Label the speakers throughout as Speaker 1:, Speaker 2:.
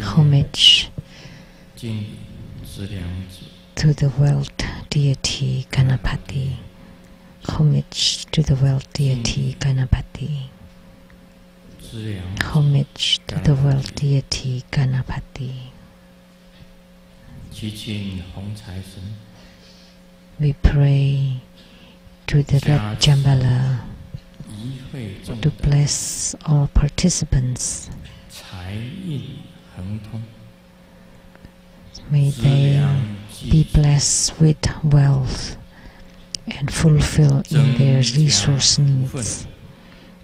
Speaker 1: Homage to the world deity Ganapati. Homage to the world deity Ganapati. Homage to the world deity Ganapati. We pray to the Red Jambala to bless all participants. May they be blessed with wealth and fulfill in their resource needs.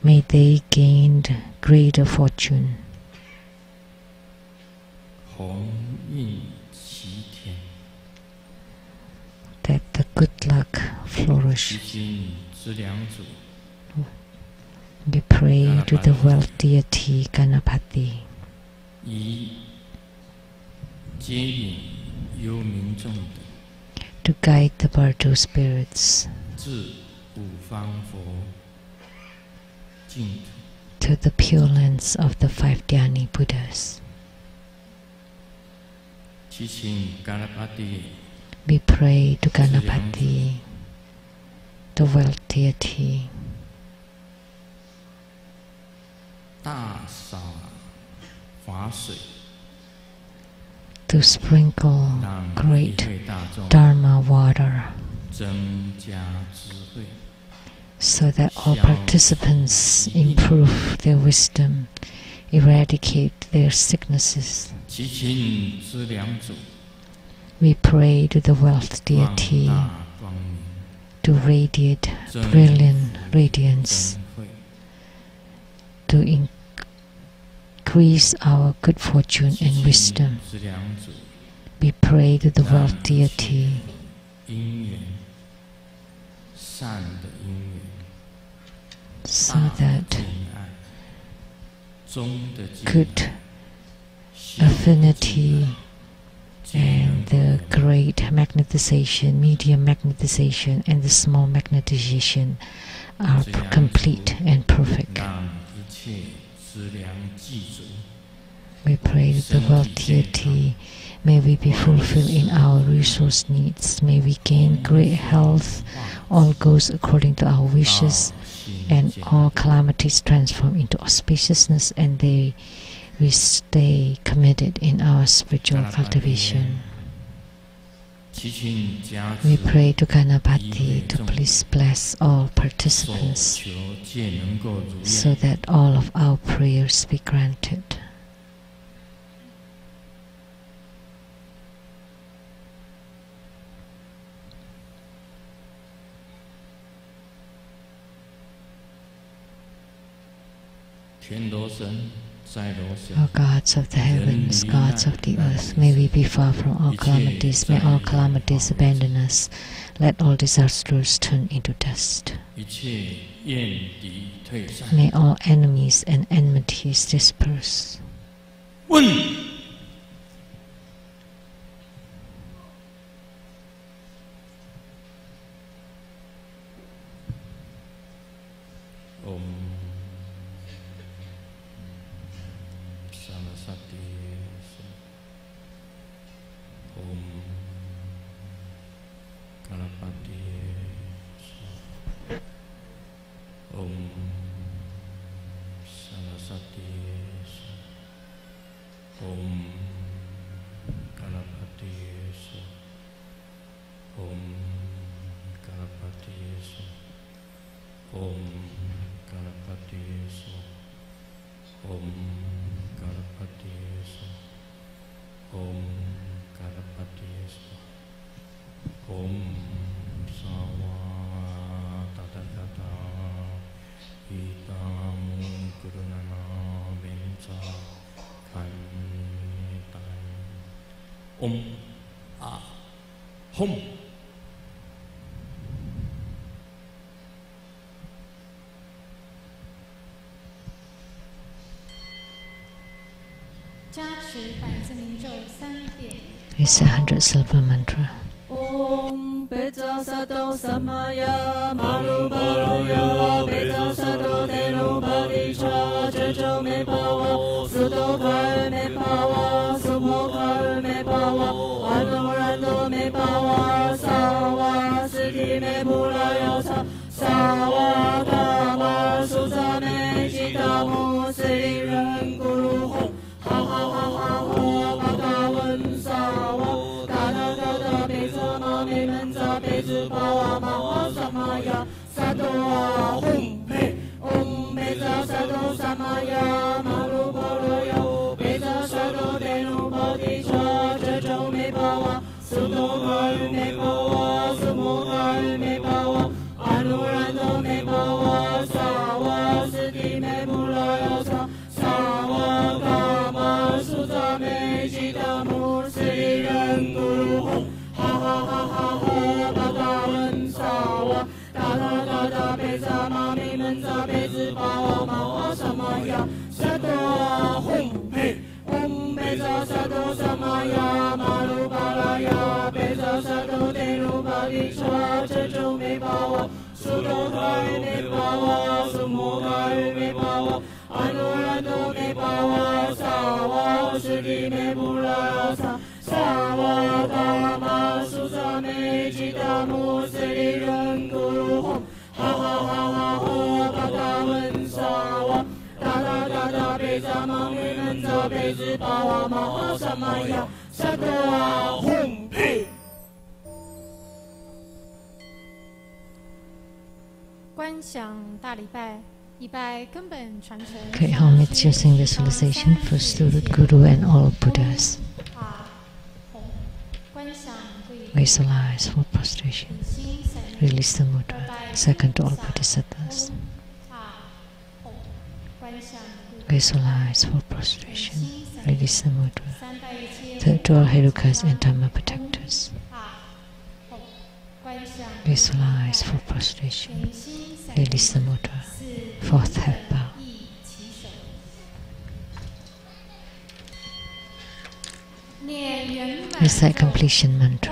Speaker 1: May they gain greater fortune. That the good luck flourish. We pray to the wealth deity Ganapati to guide the Bardo spirits to the pure lands of the 5 Dhyani Buddhas. We pray to Ganapati, the wealth deity, to sprinkle great Dharma water so that all participants improve their wisdom, eradicate their sicknesses. We pray to the wealth deity to radiate brilliant radiance, to increase our good fortune and wisdom. We pray to the wealth deity so that good affinity and the great magnetization, medium magnetization, and the small magnetization are complete and perfect. We pray to the wealth deity, may we be fulfilled in our resource needs, may we gain great health, all goes according to our wishes, and all calamities transform into auspiciousness, and we stay committed in our spiritual cultivation. We pray to Ganapati to please bless all participants so that all of our prayers be granted. O gods of the heavens, gods of the earth, may we be far from all calamities, may all calamities abandon us, let all disasters turn into dust. May all enemies and enmities disperse.
Speaker 2: Home.
Speaker 1: We say 100 silver mantra.
Speaker 3: Om Peta Sato Samaya Maru Baroya Peta Sato Tenu Padisha Jojo Me Pawa Sudo Kar Me Pawa Sumo Kar Me Pawa Anurando Me Pawa Sawa Siti Me Puraya Sawa Kama Susa Me Chitamu Sri Ren Guru Hong Ha Ha Ha Ha Ha Bhagavan Sawa me menza bezu bawa maha samaya sato ahum he om beza sato samaya maru boroyo beza sato denu bodhisha jojo me bawa sudo kar me bawa sumo kar me bawa anurando me bawa sawa siti me mulayo sawa kama suta me jitamu sri ren guru hong ha ha ha ha ha Bhagavan Sawa da da da beza mami menza bezi bawa maha samaya sato ahum he om beza sato samaya maru baraya beza sato denu badisha jojo me bawa sudo kar me bawa sumo kar me bawa anurando me bawa sawa sudi me muraya sawa kama susa me chitamu sri ren guru hong ha ha ha ha ha Bhagavan Sawa da da da beza mami menza bezi bawa maha samaya sato ahum he
Speaker 4: 观想大礼拜，礼拜根本传承。
Speaker 1: Okay, homage using visualization for Student Guru and all Buddhas. Visualize full prostration. Release the mudra. Second to all Bodhisattvas. Visualize full prostration. Release the mudra. Third to all Herukas and Dharma protectors. Visualize full prostration. Release the mudra. Fourth head bow. Recite completion mantra.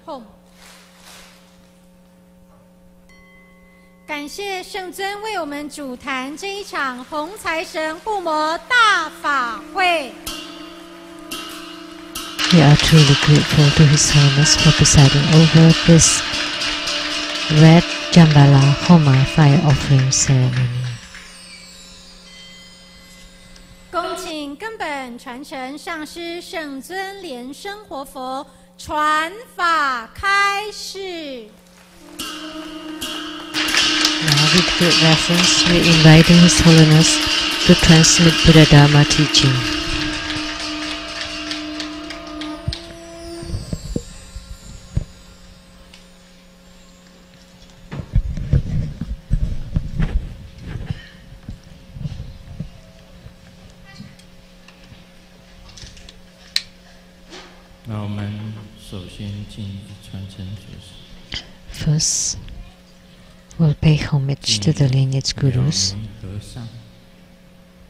Speaker 4: Home. 感谢圣尊为我们主谈这一场红财神护摩大法会。
Speaker 1: We are truly grateful to His Holiness for presiding over this Red Jambala Homa fire offering ceremony.
Speaker 4: 恭请根本传承上师圣尊莲生活佛传法开示。
Speaker 1: Now, with great reverence, we are inviting His Holiness to transmit Buddha Dharma teaching. First, we'll pay homage to the lineage gurus,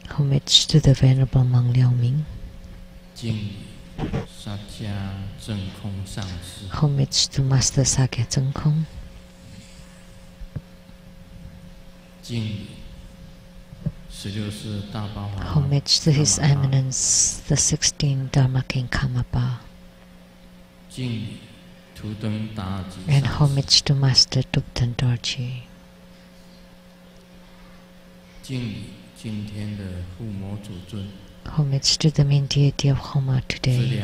Speaker 1: homage to the Venerable Monk Liao Ming, homage to Master Sakya Tsang Kong, homage to His Eminence, the 16th Dharma King Karmapa, and homage to Master Tupten Dorji. Homage to the main deity of Homa today,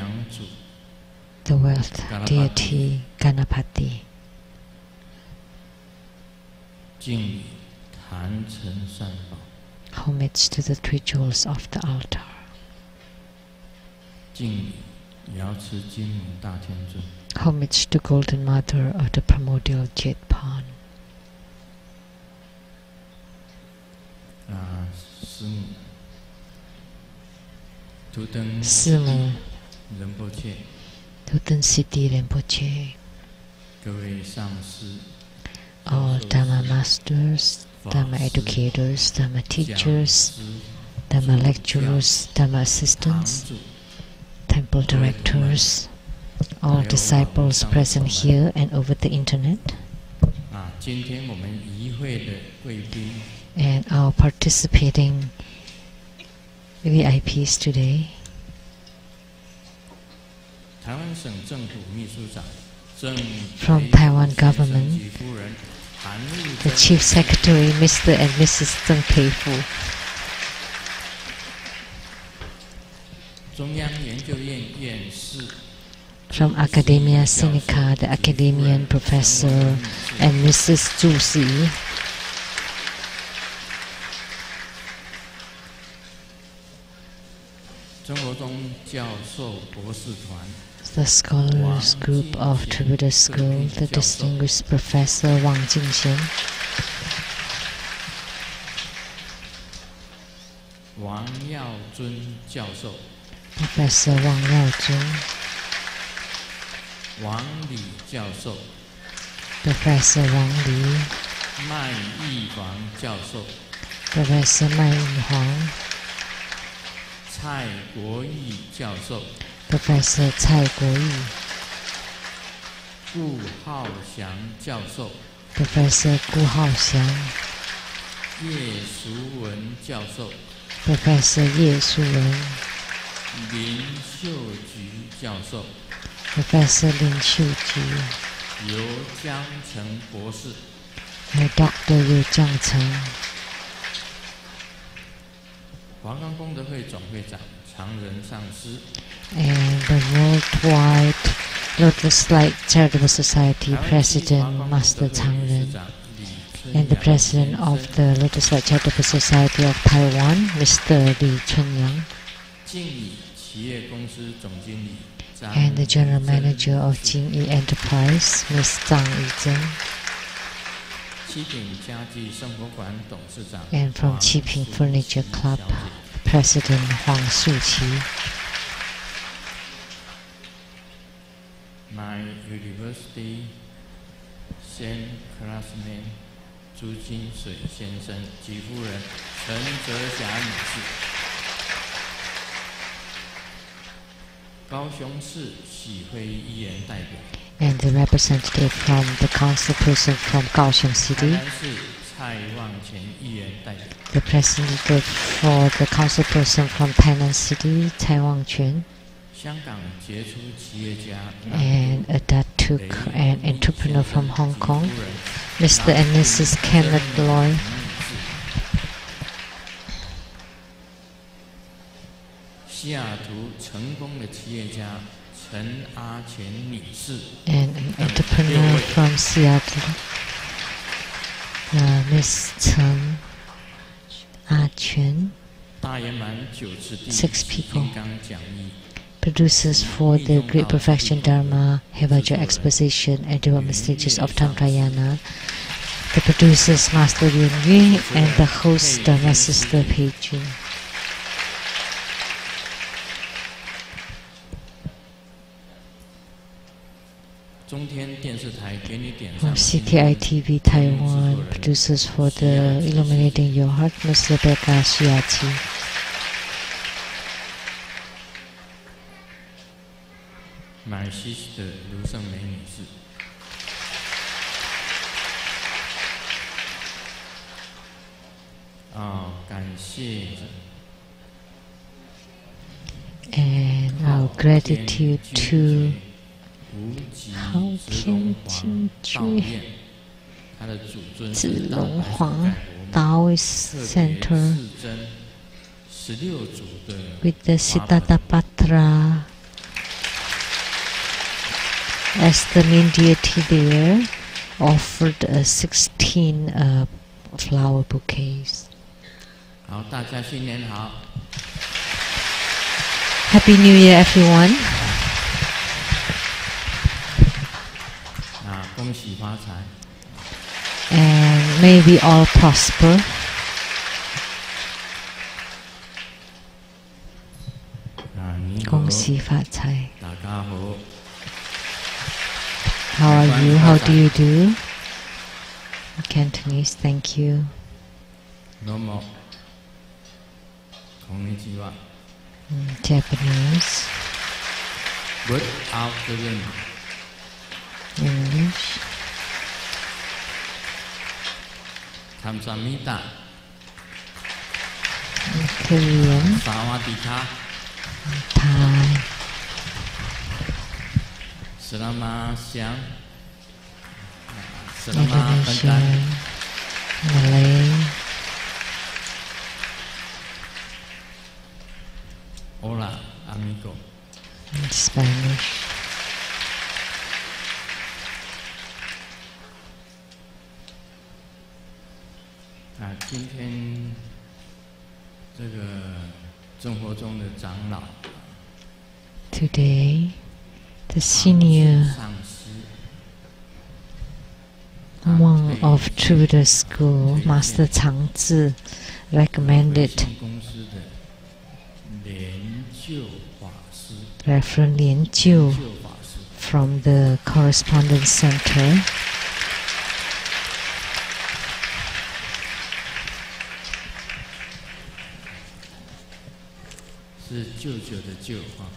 Speaker 1: the wealth deity Ganapati. Homage to the three jewels of the altar. Homage to Golden Mother of the primordial Jade Pond. Simu Tuten Siddhi Rinpoche, all Dharma masters, Dharma educators, Dharma teachers, Dharma lecturers, Dharma assistants, temple directors, all disciples present here and over the internet, and our participating VIPs today. From Taiwan government, the Chief Secretary, Mr. and Mrs. Tsang Pei-Fu. From Academia Sinica, the academician professor and Mrs. Zhu Si. The scholars group of Tributary School, the distinguished Professor Wang Jingxian, Professor Wang Yaozun, Professor Wang Li, Professor Mai Yinhuang, Professor Tsai Guoyi, Professor Gu Haoxiang, Professor Ye Shuwen, Professor Lin Xiuju, and Dr. Liu Jiangcheng, and the Worldwide Lotus Light Charitable Society President Master Tsang, and the President of the Lotus Light Charitable Society of Taiwan, Mr. Li Chunyang, and the General Manager of Jingyi Enterprise, Ms. Tsang Yizhen, and from Qiping Furniture Club, President Huang Suqi.
Speaker 2: My university same classmate 朱金水先生及夫人陈泽霞女士，高雄市喜会议员代表
Speaker 1: and the representative from the council person from Kaohsiung City, the representative for the council person from Tainan City, Cai Wangquan, and a datuk and entrepreneur from Hong Kong, Mr. and Mrs. Kenneth Loy, and an entrepreneur from Seattle, Miss Tsang A-Quan. 6 people. Producers for the Great Perfection Dharma, Hevaja Exposition and Development Stages of Tantrayana. The producers Master Yun Yue and the host Dharma Sister Pei Jun. From CTI TV Taiwan, producers for the Illuminating Your Heart, Ms. Rebecca Shiachi.
Speaker 2: My sister Lu Shengmei 女士， 感谢。
Speaker 1: And our gratitude to Hao Tian Jin Jue, Zilong Huang Taoist Center, with the Siddhartha as the main deity there, offered 16 flower bouquets. Happy New Year, everyone. And may we all prosper. Gongxi Fa Cai. How are you? How do you do? Cantonese, thank you.
Speaker 2: konnichiwa.
Speaker 1: Japanese,
Speaker 2: Without the wind.
Speaker 1: English,
Speaker 2: 감사합니다.
Speaker 1: Korean,
Speaker 2: 사와디카.
Speaker 1: Thai,
Speaker 2: Selamat siang. Selamat
Speaker 1: Indonesia,
Speaker 2: petang.
Speaker 1: Malay,
Speaker 2: Hola, amigo.
Speaker 1: Spanish.
Speaker 2: 今天这个生活中的长老
Speaker 1: Today, the senior
Speaker 2: 上师
Speaker 1: monk of Buddha school, Master Tsang recommended
Speaker 2: 公司的莲救法师
Speaker 1: Reverend Lien Jiu
Speaker 2: 救法师
Speaker 1: from the correspondence center.
Speaker 2: 是舅舅的舅啊，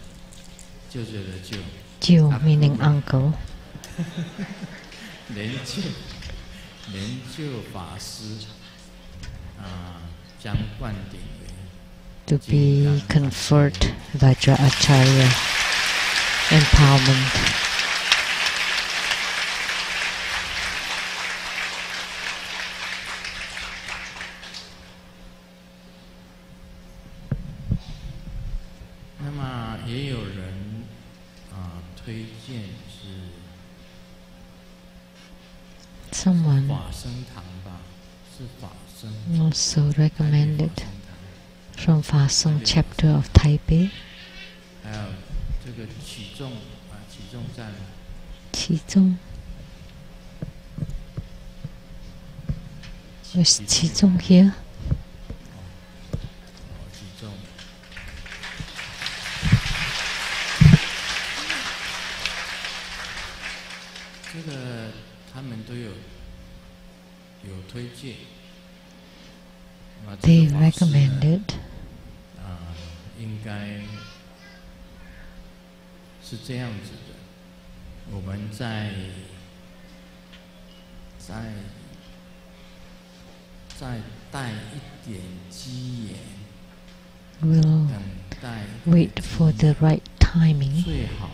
Speaker 2: 舅舅的舅。
Speaker 1: Jiu meaning uncle.
Speaker 2: 莲救法师将灌顶为
Speaker 1: To be conferred Vajracharya empowerment.
Speaker 2: 那么也有人推荐是
Speaker 1: Someone
Speaker 2: 法生堂吧，是法生
Speaker 1: also recommended
Speaker 2: 法生堂
Speaker 1: from Fasong chapter of Taipei.
Speaker 2: 还有这个起重站
Speaker 1: Qizong. Where's Qizong here?
Speaker 2: 起重。这个他们都有推荐。
Speaker 1: They recommended
Speaker 2: 应该是这样子的。我们再带一点机缘，
Speaker 1: we'll
Speaker 2: 等待
Speaker 1: wait for the right timing.
Speaker 2: 最好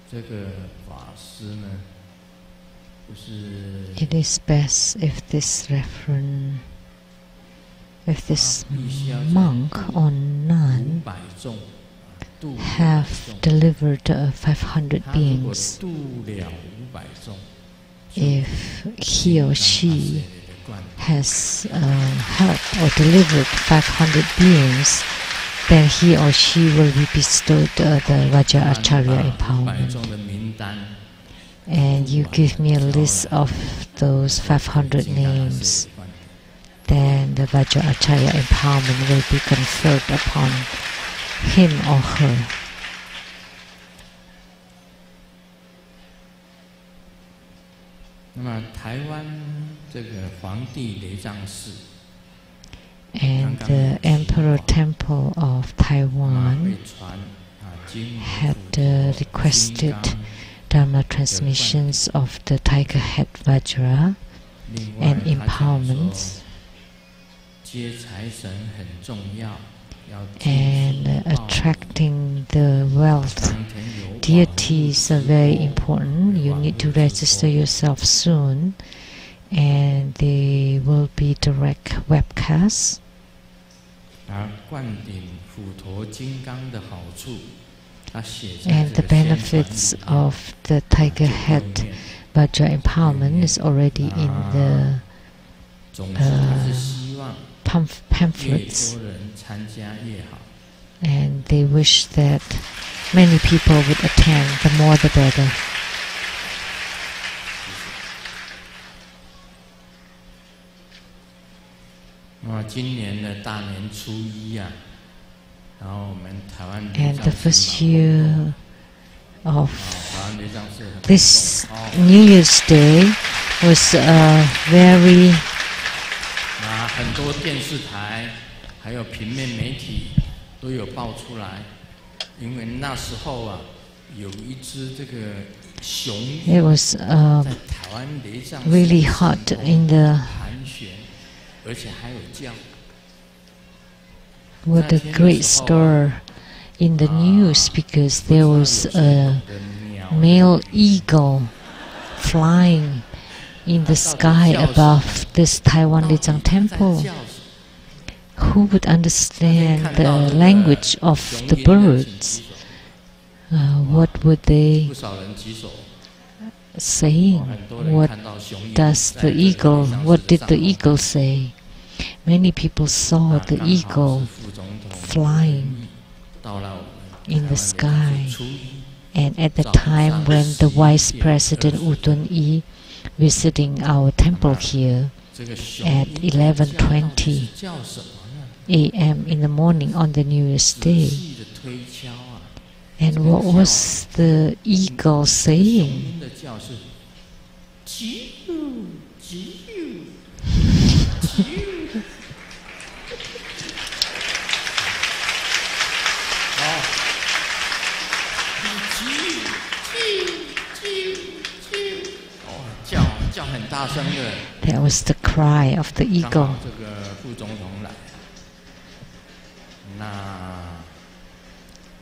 Speaker 2: 这个法师呢，不是
Speaker 1: It is best if this monk or nun
Speaker 2: 500众度
Speaker 1: have delivered 500
Speaker 2: 他如果
Speaker 1: beings.
Speaker 2: 度了500众，
Speaker 1: If he or she has helped or delivered 500 beings, then he or she will be bestowed the Vajracharya
Speaker 2: 500
Speaker 1: empowerment.
Speaker 2: 众的名单。
Speaker 1: And you give me a list of those 500 names, then the Vajracharya empowerment will be conferred upon him or her.
Speaker 2: 那么台湾这个皇帝雷藏寺
Speaker 1: And the Emperor Temple of
Speaker 2: 会
Speaker 1: Taiwan
Speaker 2: 传经
Speaker 1: had requested Dharma transmissions of the Tiger Head Vajra
Speaker 2: 另外
Speaker 1: and
Speaker 2: 他讲说
Speaker 1: empowerments.
Speaker 2: 接财神很重要，要
Speaker 1: And attracting the wealth
Speaker 2: 当天有
Speaker 1: deities are very important. You need to register yourself soon, and they will be direct webcasts.
Speaker 2: 灌顶斧头金刚的好处，他写在
Speaker 1: And
Speaker 2: 这
Speaker 1: the
Speaker 2: 个宣传
Speaker 1: benefits
Speaker 2: 里面
Speaker 1: of the Tiger Head Vajra empowerment is already in the
Speaker 2: 总之他是希望
Speaker 1: pamphlets,
Speaker 2: 越多人参加越好。
Speaker 1: and they wish that many people would attend. The more, the better.
Speaker 2: 那么今年的大年初一啊，然后我们台湾
Speaker 1: And the first year of
Speaker 2: 台湾雷藏寺很
Speaker 1: this
Speaker 2: 哦
Speaker 1: New Year's Day was very
Speaker 2: 那很多电视台还有平面媒体都有爆出来，因为那时候啊，有一只这个雄鹰
Speaker 1: It was
Speaker 2: 在台湾雷上
Speaker 1: really hot in the
Speaker 2: 盘旋，而且还有叫。
Speaker 1: what a great story in the news because there was a male eagle flying in the sky above this Taiwan Dzogchen temple. Who would understand the language of the birds? What would they
Speaker 2: 不少人举手，
Speaker 1: saying?
Speaker 2: 很多人
Speaker 1: What
Speaker 2: 看到雄鹰
Speaker 1: does
Speaker 2: 在
Speaker 1: the
Speaker 2: 这个
Speaker 1: eagle?
Speaker 2: 雷上
Speaker 1: What
Speaker 2: 是
Speaker 1: did
Speaker 2: 上
Speaker 1: the
Speaker 2: 方
Speaker 1: eagle say? Many people saw the
Speaker 2: 刚好
Speaker 1: eagle
Speaker 2: 是副总统
Speaker 1: flying
Speaker 2: 到了我们
Speaker 1: in the
Speaker 2: 台湾的
Speaker 1: sky.
Speaker 2: 初一
Speaker 1: And at the time when the Vice President Wu Tun-yi visiting our temple here
Speaker 2: 这个雄
Speaker 1: at
Speaker 2: 鹰叫到底
Speaker 1: 11:20
Speaker 2: 是叫什么呢？
Speaker 1: a.m. in the morning on the New Year's
Speaker 2: 仔
Speaker 1: Day.
Speaker 2: 细的推敲啊，
Speaker 1: And what was the eagle
Speaker 2: 雄
Speaker 1: saying?
Speaker 2: 鹰的叫是吉鲁吉鲁吉鲁。哦，叫很大声的。
Speaker 1: That was the cry of the
Speaker 2: 刚
Speaker 1: eagle.
Speaker 2: 好这个副总统来，那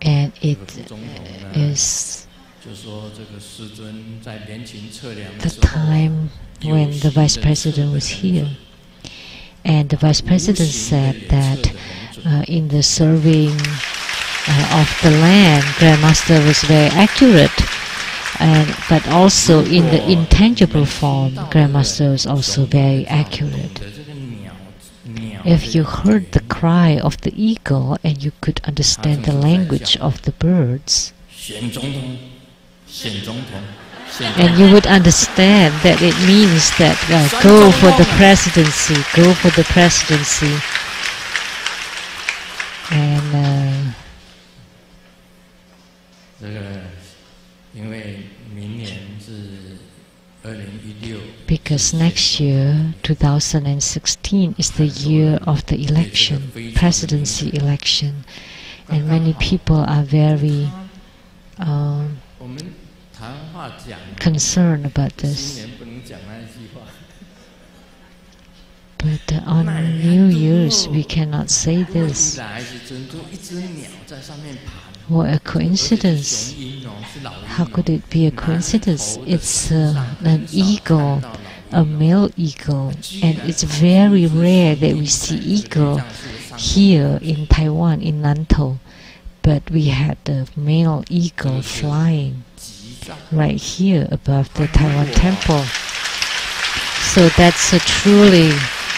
Speaker 1: And
Speaker 2: 这
Speaker 1: it
Speaker 2: 个副总统呢，
Speaker 1: is
Speaker 2: 就说这个师尊在年勤测量
Speaker 1: the
Speaker 2: 的时候，
Speaker 1: time when the Vice President was here. And the Vice President said that in the surveying of the land, Grandmaster was very accurate. But also in the intangible form, Grandmaster was also very accurate. If you heard the cry of the eagle and you could understand the language of the birds,
Speaker 2: 选总统，选总统，选总
Speaker 1: and
Speaker 2: 统
Speaker 1: you would understand that it means that go for the presidency, go for the presidency. And
Speaker 2: 这个，因为明年是2016，
Speaker 1: because next year, 2016, is the year of the election, presidency election, and many people are very
Speaker 2: 我们台湾话讲，
Speaker 1: concerned about
Speaker 2: 新
Speaker 1: this.
Speaker 2: 年不能讲那一句话。
Speaker 1: But on New Year's, we cannot say
Speaker 2: 突
Speaker 1: this.
Speaker 2: 然是珍珠，一只鸟在上面爬。
Speaker 1: What a coincidence!
Speaker 2: 雄鹰哦，是老鹰哦
Speaker 1: How could it be a coincidence? It's an eagle, a male eagle, and it's very rare that we see eagle here in Taiwan, in Nantou. But we had the male eagle flying right here above the Taiwan temple. So that's a truly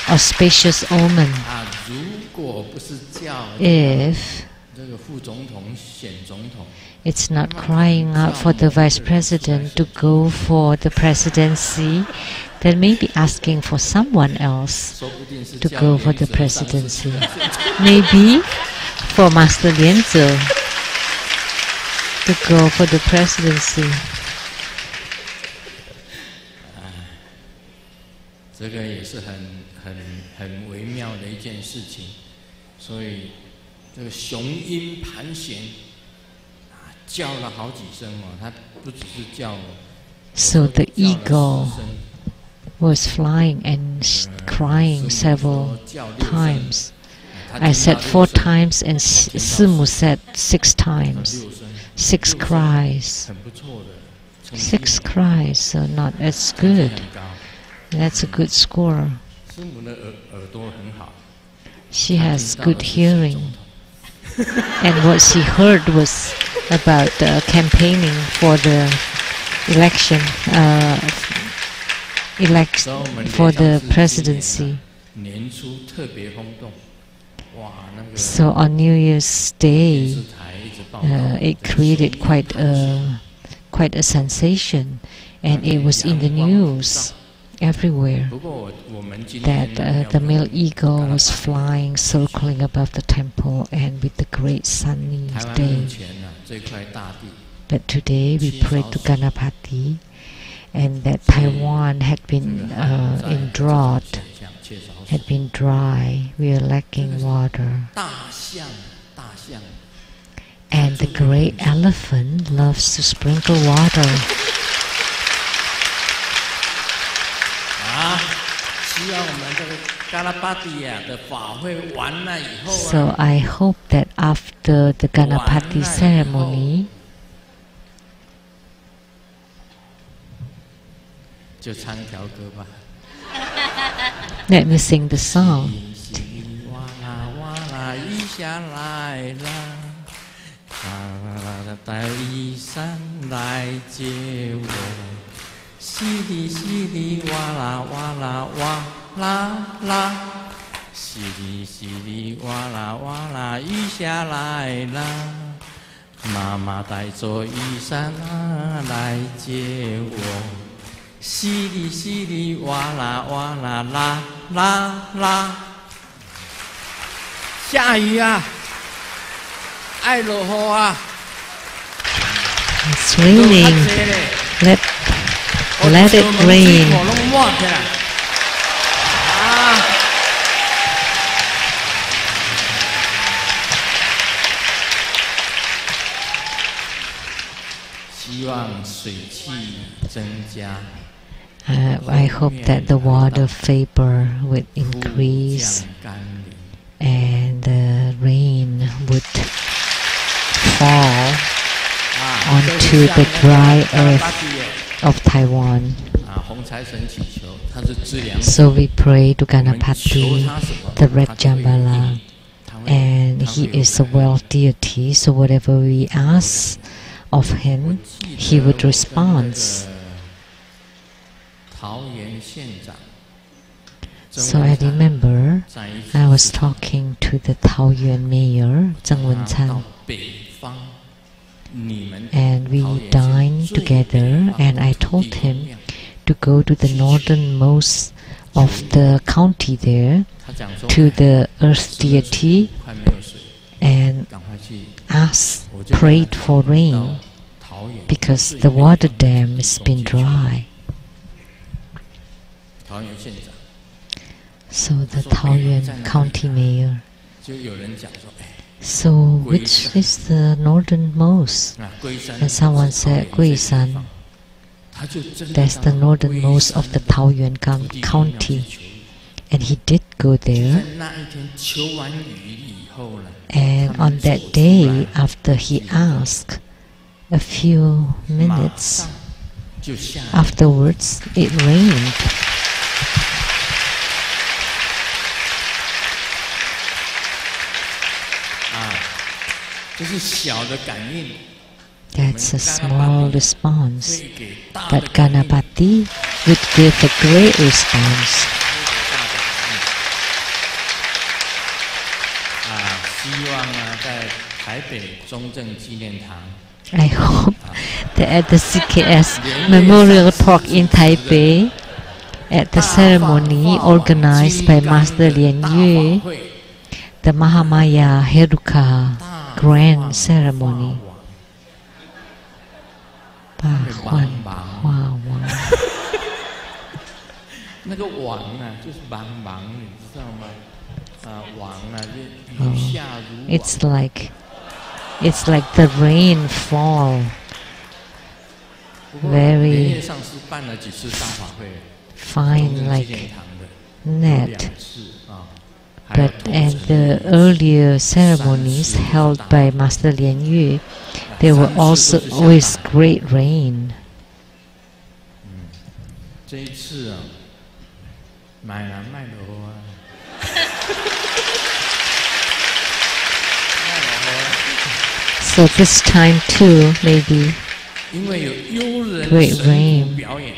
Speaker 1: auspicious omen.
Speaker 2: 啊，如果不是叫
Speaker 1: If
Speaker 2: 这个副总统选总统，
Speaker 1: it's not crying out for the Vice President to go for the presidency, then maybe asking for someone else
Speaker 2: 说不定是
Speaker 1: to
Speaker 2: 叫
Speaker 1: go for
Speaker 2: 连
Speaker 1: the
Speaker 2: 泽上
Speaker 1: presidency. Maybe for Master Lianze to go for the presidency.
Speaker 2: 这个也是很微妙的一件事情，所以这个雄鹰盘旋啊，叫了好几声哦，它不只是叫，
Speaker 1: So the
Speaker 2: 叫了
Speaker 1: eagle
Speaker 2: 10声
Speaker 1: was flying and crying several
Speaker 2: 叫6声
Speaker 1: times.
Speaker 2: 他
Speaker 1: I
Speaker 2: 听到
Speaker 1: said 4
Speaker 2: 6声
Speaker 1: times and Simu said 6 times.
Speaker 2: 6声
Speaker 1: 6 cries.
Speaker 2: 很不错的，成绩
Speaker 1: 6 cries, so not as
Speaker 2: 成绩
Speaker 1: good.
Speaker 2: 很高。
Speaker 1: That's a good score.
Speaker 2: 师母的耳朵很好，
Speaker 1: She
Speaker 2: 她
Speaker 1: has
Speaker 2: 听到的
Speaker 1: good
Speaker 2: 是选
Speaker 1: hearing.
Speaker 2: 总统
Speaker 1: And what she heard was about campaigning for the election, for the presidency.
Speaker 2: 年初特别轰动，哇，那个
Speaker 1: So on New Year's
Speaker 2: 电
Speaker 1: Day,
Speaker 2: 视台一直报道
Speaker 1: it created quite a sensation, and it was in the news everywhere
Speaker 2: 不过我们今天
Speaker 1: that
Speaker 2: 呢
Speaker 1: the male eagle was flying, circling above the temple, and with the great sunny
Speaker 2: 台湾
Speaker 1: day.
Speaker 2: 目前呢这块大地
Speaker 1: But today we pray to Ganapati, and that Taiwan had been in drought,
Speaker 2: 像切少
Speaker 1: had been dry. We are lacking water.
Speaker 2: 大象，大象。
Speaker 1: And the great elephant loves to sprinkle water.
Speaker 2: 希望我们这个嘎拉巴蒂亚的法会完了以后
Speaker 1: So I hope that after the Ganapati ceremony,
Speaker 2: 就唱条歌吧。
Speaker 1: let me sing the song.
Speaker 2: 稀里哇啦哇啦，雨下来了，带雨伞来接我。稀里稀里哇啦哇啦哇啦啦，稀里稀里哇啦哇啦，雨下来了。妈妈带着雨伞来接我。 稀里稀里哇啦哇啦啦啦啦，下雨啊，爱落雨啊。
Speaker 1: It's raining. Let it rain. 希望水汽增加。 I hope that the water vapor would increase and the rain would fall onto the dry earth of Taiwan. So we pray to Ganapati, the red Jambala, and he is a wealth deity, so whatever we ask of him, he would respond. So I remember I was talking to the Taoyuan mayor, Tsang, and we dined together, and I told him to go to the northernmost of the county there, to the earth deity, and prayed for rain, because the water dam has been dry. So the Taoyuan county mayor. So which is the northernmost? And someone said Guishan. That's the northernmost of the Taoyuan county. And he did go there. And on that day, after he asked, a few minutes afterwards, it rained. That's a small response, but Ganapati would give a great response. I hope that at the CKS Memorial Park in Taipei, at the ceremony organized by Master Lien Yue, the Mahamaya Heruka Grand Ceremony. 大换化王。
Speaker 2: 那个王啊，就是茫茫，你知道吗？王啊，就雨下如王。
Speaker 1: It's like the rain fall. Very fine, like net. But at the earlier ceremonies held by Master Lien Yue, there were also always great rain.
Speaker 2: 这一次啊，买了卖了啊，So
Speaker 1: this time too, maybe
Speaker 2: 因为有悠人
Speaker 1: great
Speaker 2: 神
Speaker 1: rain
Speaker 2: 鼓表演，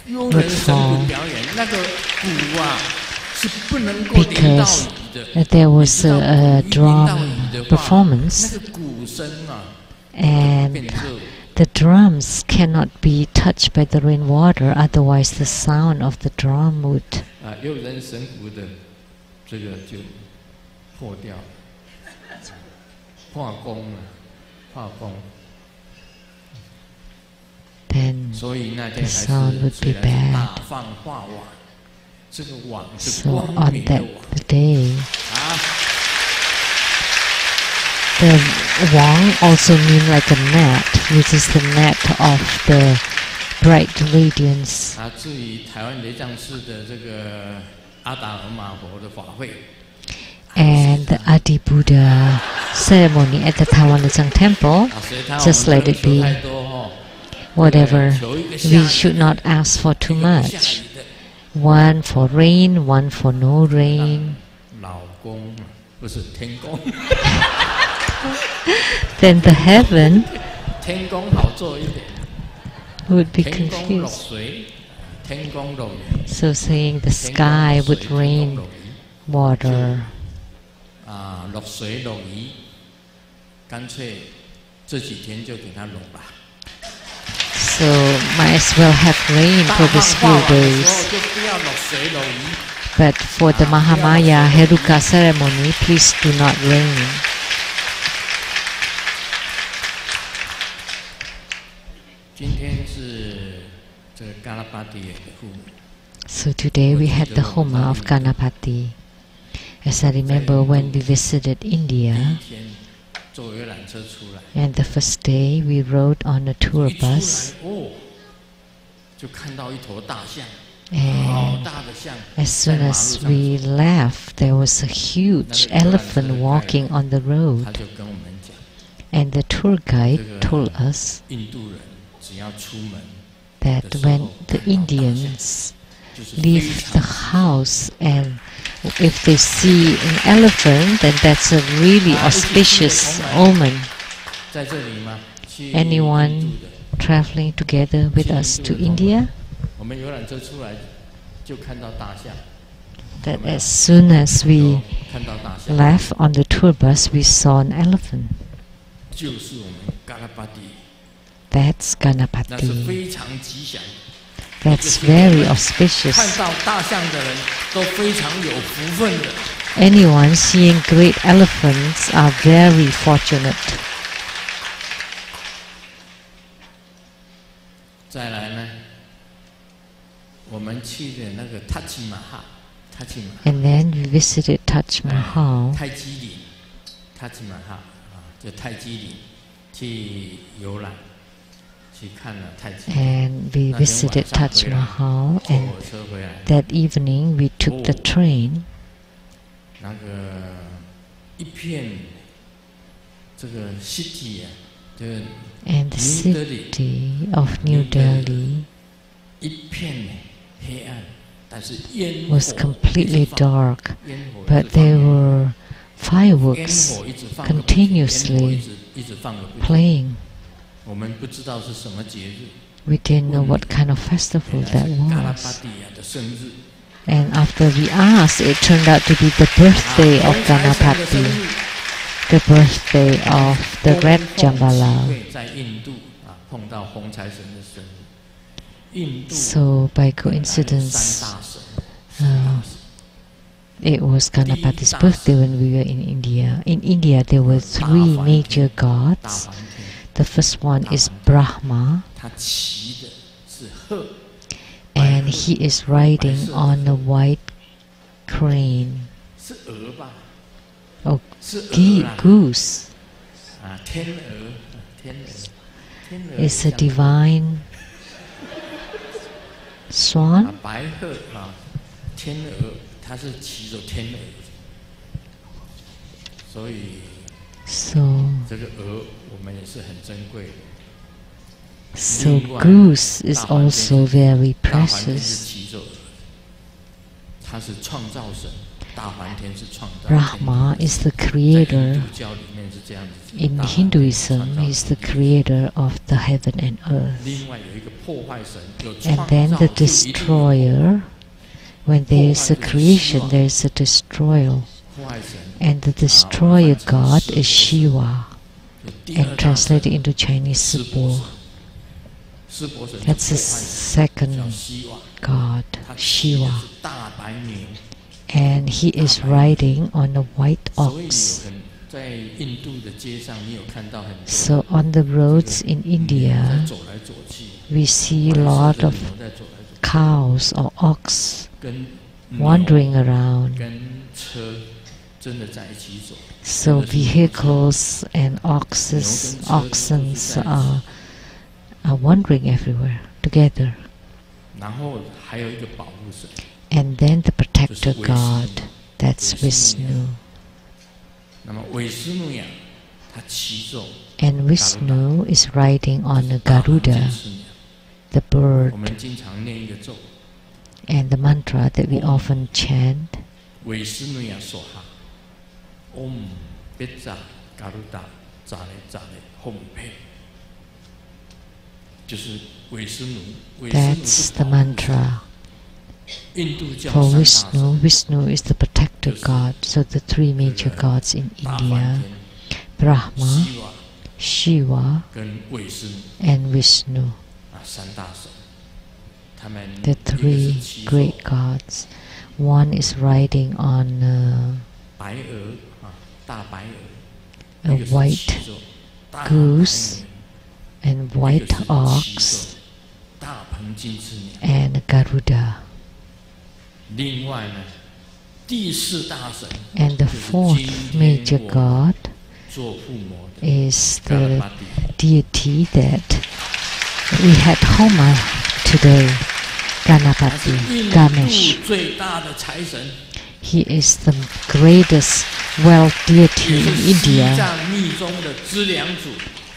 Speaker 2: 悠人神鼓表演，那个鼓啊。
Speaker 1: because there was a drum performance and the drums cannot be touched by the rainwater, otherwise the sound of the drum would then the sound would be bad.
Speaker 2: So
Speaker 1: on that day, the wang also means like a net, which is the net of the bright radiance. And the Adi Buddha ceremony at the Taiwan Tsang temple, just let it be. Whatever, we should not ask for too much. One for rain, one for no rain. Then the heaven would be confused. So saying the sky would rain water. So might as well have rain for these few days. But for the Mahamaya Heruka ceremony, please do not rain. So today we had the Homa of Ganapati. As I remember when we visited India, and the first day we rode on a tour bus, and as soon as we left, there was a huge elephant walking on the road. And the tour guide told us that when the Indians leave the house and if they see an elephant, then that's a really auspicious omen. Anyone traveling together with us to India? That as soon as we left on the tour bus, we saw an elephant. That's Ganapati. That's very auspicious. Anyone seeing great elephants are very fortunate. And then we visited Taj Mahal. And we visited Taj Mahal, and that evening we took the train. And the city of New Delhi was completely dark, but there were fireworks continuously playing. We didn't know what kind of festival that was. And after we asked, it turned out to be the birthday of Ganapati, the birthday of the red Jambalal. So by coincidence, it was Ganapati's birthday when we were in India. In India there were 3 major gods. The first one is Brahma, and he is riding on a white crane. Oh, goose. It's a divine swan. So goose is also very precious. Brahma is the creator. In Hinduism, he is the creator of the heaven and earth. And then the destroyer, when there is a creation, there is a destroyer. And the destroyer god is Shiva, and translated into Chinese, Sipo. That's the second god, Shiva. And he is riding on a white ox. So on the roads in India, we see a lot of cows or ox wandering around.
Speaker 2: 跟车真的在一起走。
Speaker 1: So vehicles and oxen are wandering everywhere together.
Speaker 2: 然后还有一个保护神。
Speaker 1: And then the protector God, that's Vishnu.
Speaker 2: 那么韦斯努呀，他骑着。
Speaker 1: And Vishnu is riding on a Garuda, the bird.
Speaker 2: 我们经常念一个咒。
Speaker 1: And the mantra that we often chant.
Speaker 2: 韦斯努呀说哈。 Om Beza Garuda Zale Zale Hompe， 就是韦斯奴。
Speaker 1: That's the mantra.
Speaker 2: 印度教
Speaker 1: For
Speaker 2: 三大神
Speaker 1: Vishnu is the protector God. So the three major gods in India: Brahma, Shiva,
Speaker 2: 跟韦斯奴
Speaker 1: and Vishnu.
Speaker 2: 三大神，他们
Speaker 1: The three great gods. One is riding on
Speaker 2: 白鹅。
Speaker 1: a white goose and white ox and a Garuda. And the fourth major god is the deity that we had Homa today, Ganapati, Ganesh. He is the greatest wealth deity in India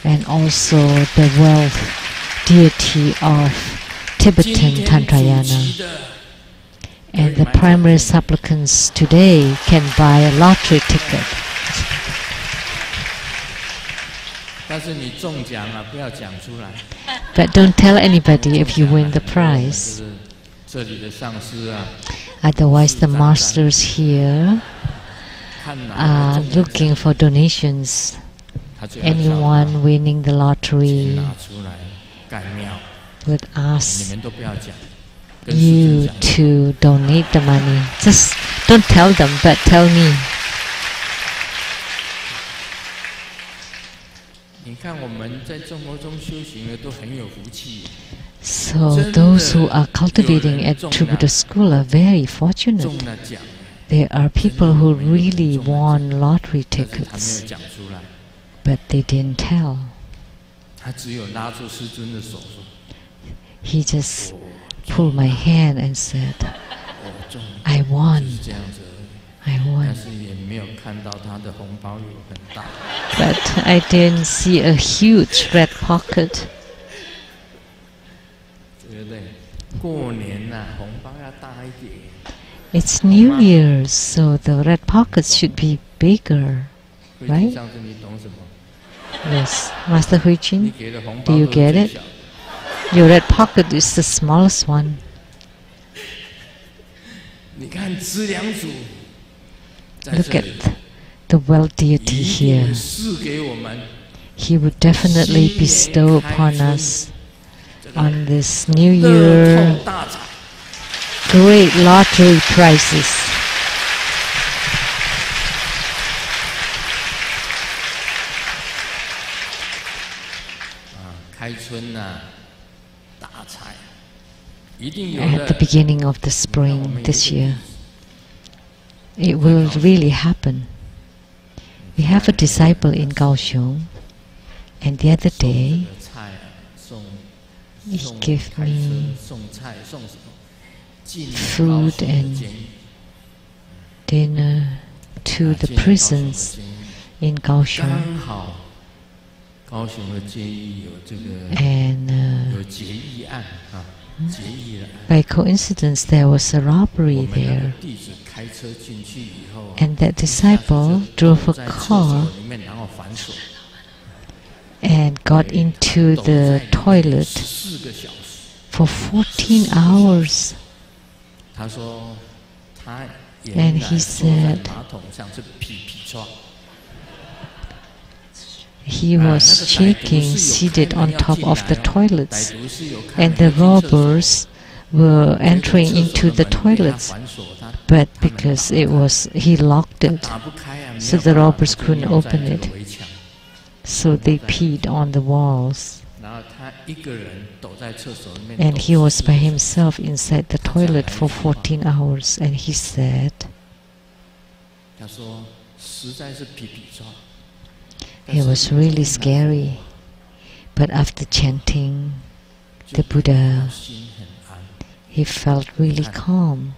Speaker 1: and also the wealth deity of Tibetan Tantrayana. And the primary supplicants today can buy a lottery ticket. But don't tell anybody if you win the prize. Otherwise, the masters here are looking for donations. Anyone winning the lottery would ask you to donate the money. Just don't tell them, but tell me. So those who are cultivating at Buddha school are very fortunate. There are people who really won lottery tickets, but they didn't tell. He just pulled my hand and said, I won. I won. But I didn't see a huge red pocket. It's New Year's, so the red pockets should be bigger, right? Yes. Master Huijin, do you get it? Your red pocket is the smallest one. Look at the wealth deity here. He would definitely bestow upon us on this New Year great lottery prizes. At the beginning of the spring this year, it will really happen. We have a disciple in Kaohsiung, and the other day he gave me food and dinner to the prisons in Kaohsiung. And by coincidence, there was a robbery there. And that disciple drove a car and got into the toilet for 14 hours. And he said he was shaking, seated on top of the toilets, and the robbers were entering into the toilets, but because he locked it, so the robbers couldn't open it. So they peed on the walls. And he was by himself inside the toilet for 14 hours, and he said,
Speaker 2: 他说实在是皮皮抓。
Speaker 1: It was really scary, but after chanting the Buddha, he felt really calm.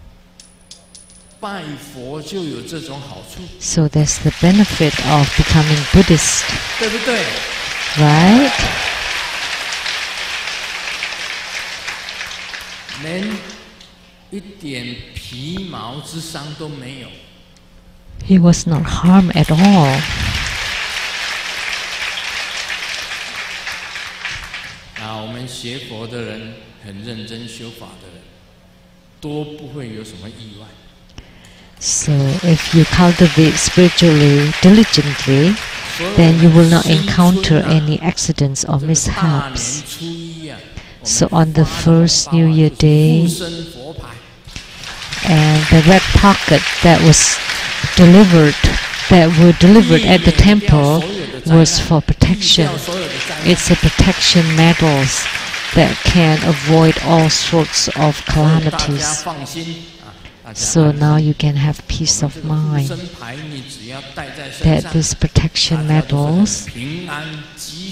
Speaker 2: 拜佛就有这种好处，
Speaker 1: So that's the benefit of becoming Buddhist,
Speaker 2: 对不对？
Speaker 1: right?
Speaker 2: 连一点皮毛之伤都没有。
Speaker 1: He was not harmed at all.
Speaker 2: 我们学佛的人，很认真修法的人，都不会有什么意外。
Speaker 1: So if you cultivate spiritually diligently, then you will not encounter any accidents or mishaps. So on the first New Year day, and the red pocket that were delivered at the temple was for protection. It's a protection medals that can avoid all sorts of calamities. So now you can have peace of mind that these protection medals,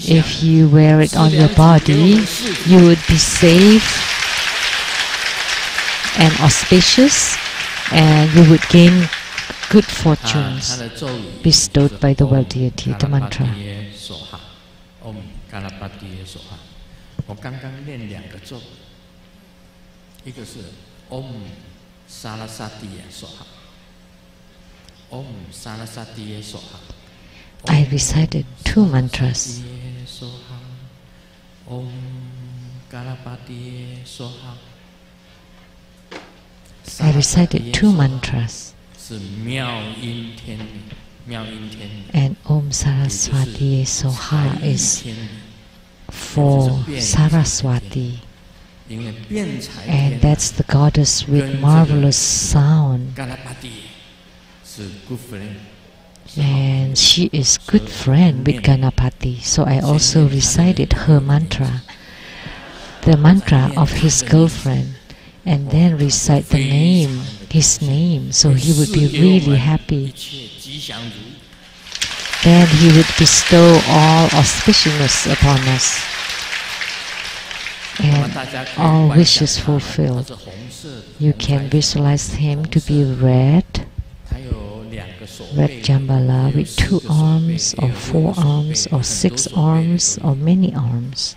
Speaker 1: if you wear it on your body, you would be safe and auspicious, and you would gain good fortunes bestowed by the well deity. The mantra.
Speaker 2: 我刚刚念2个咒，一个是 Om Sarasatiye Soha。Om Sarasatiye Soha。
Speaker 1: I recited 2 mantras.
Speaker 2: Om Ganapatiye Soha。
Speaker 1: I recited 2 mantras.
Speaker 2: 是妙音天女，妙音天女。
Speaker 1: And Om Saraswati Soha is for Saraswati, and that's the goddess with marvelous sound, and she is good friend with Ganapati. So I also recited her mantra, the mantra of his girlfriend, and then recite the name, his name, so he would be really happy. Then he would bestow all auspiciousness upon us, and all wishes fulfilled. You can visualize him to be red Jambala with 2 arms, or 4 arms, or 6 arms, or many arms.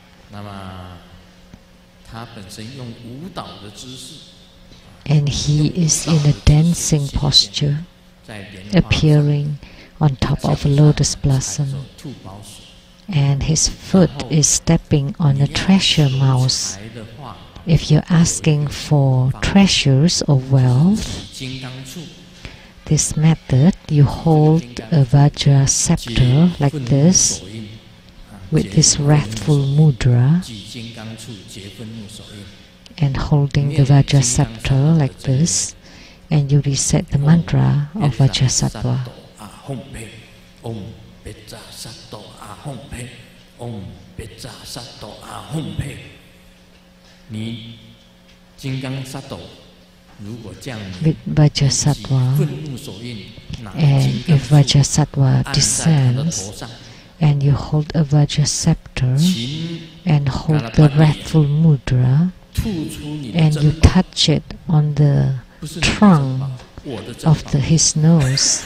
Speaker 1: And he is in a dancing posture, appearing on top of a lotus blossom, and his foot is stepping on a treasure mouse. If you're asking for treasures or wealth, this method, you hold a Vajra scepter like this, with this wrathful mudra, and holding the Vajra scepter like this, and you recite the mantra of Vajrasattva.
Speaker 2: Om Petra Sato Ahom Pe, Om Petra Sato Ahom Pe。 你金刚萨埵如果降临，
Speaker 1: with Vajrasattva,
Speaker 2: 愤怒手印，拿
Speaker 1: and
Speaker 2: 金刚
Speaker 1: if
Speaker 2: 杵
Speaker 1: Vajrasattva
Speaker 2: 按在他的
Speaker 1: descends,
Speaker 2: 头上，
Speaker 1: and you hold a Vajra scepter,
Speaker 2: 请
Speaker 1: and hold the wrathful mudra,
Speaker 2: 吐出你的
Speaker 1: and
Speaker 2: 珍
Speaker 1: you
Speaker 2: 宝，
Speaker 1: touch it on the
Speaker 2: 不是你的珍
Speaker 1: trunk
Speaker 2: 宝，我的珍
Speaker 1: of
Speaker 2: 宝。
Speaker 1: his nose,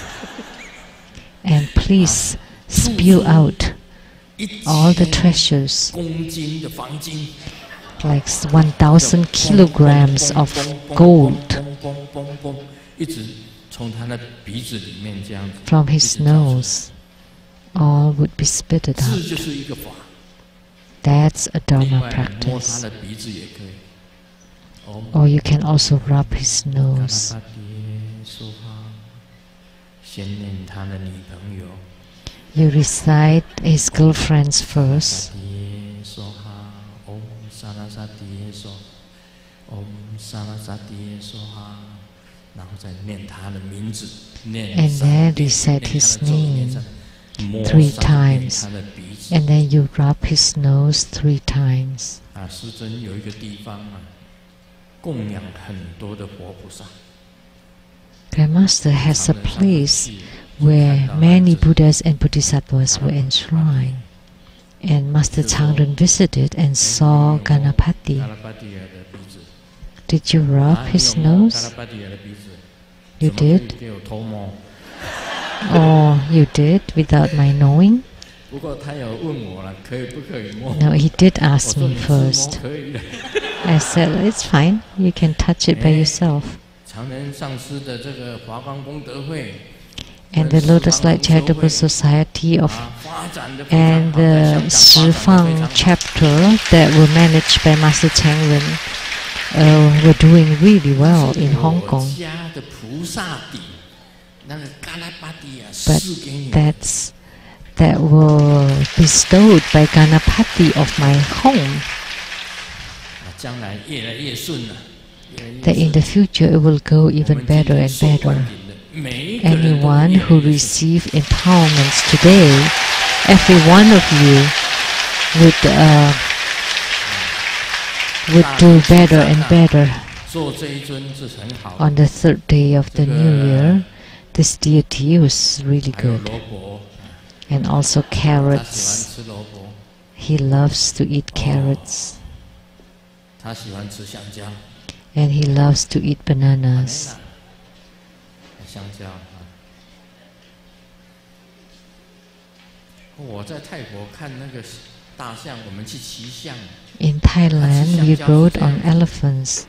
Speaker 1: and please spew out all the treasures,
Speaker 2: 公斤的黄金，
Speaker 1: like 1,000 kilograms of gold
Speaker 2: 一直从他的鼻子里面这样子
Speaker 1: from his nose. All would be spitted
Speaker 2: 字
Speaker 1: out.
Speaker 2: 就是一个法。
Speaker 1: That's a
Speaker 2: 另
Speaker 1: Dharma
Speaker 2: 外摸他
Speaker 1: practice.
Speaker 2: 的鼻子也可以。
Speaker 1: Or you can also rub his nose.
Speaker 2: 先念他的女朋友。
Speaker 1: You recite his girlfriends first,
Speaker 2: Om Sarasatiye Soha, Om Sarasatiye Soha， 然后再念他的名字，念
Speaker 1: and then
Speaker 2: 3遍
Speaker 1: recite
Speaker 2: 念他
Speaker 1: his
Speaker 2: 的咒念
Speaker 1: name
Speaker 2: 3 摸
Speaker 1: 3
Speaker 2: 3遍
Speaker 1: times,
Speaker 2: 他的鼻子。
Speaker 1: and then you rub his nose 3 times.
Speaker 2: 师尊有一个地方供养很多的佛菩萨。
Speaker 1: Grandmaster has a place where many Buddhas and Bodhisattvas were enshrined. And Master Tsang visited and saw Ganapati. Did you rub his nose? You did? Oh, you did without my knowing? No, he did ask me first. I said, it's fine, you can touch it by yourself. And the Lotus Light Charitable Society and the Shifang chapter that were managed by Master Tsang were doing really well in Hong Kong. But that were bestowed by Ganapati of my home. That in the future it will go even better and better. Anyone who receive empowerments today, every one of you would do better and better. On the third day of the new year, this deity was really good. And also carrots. He loves to eat carrots. And he loves to eat bananas. In Thailand, we rode on elephants,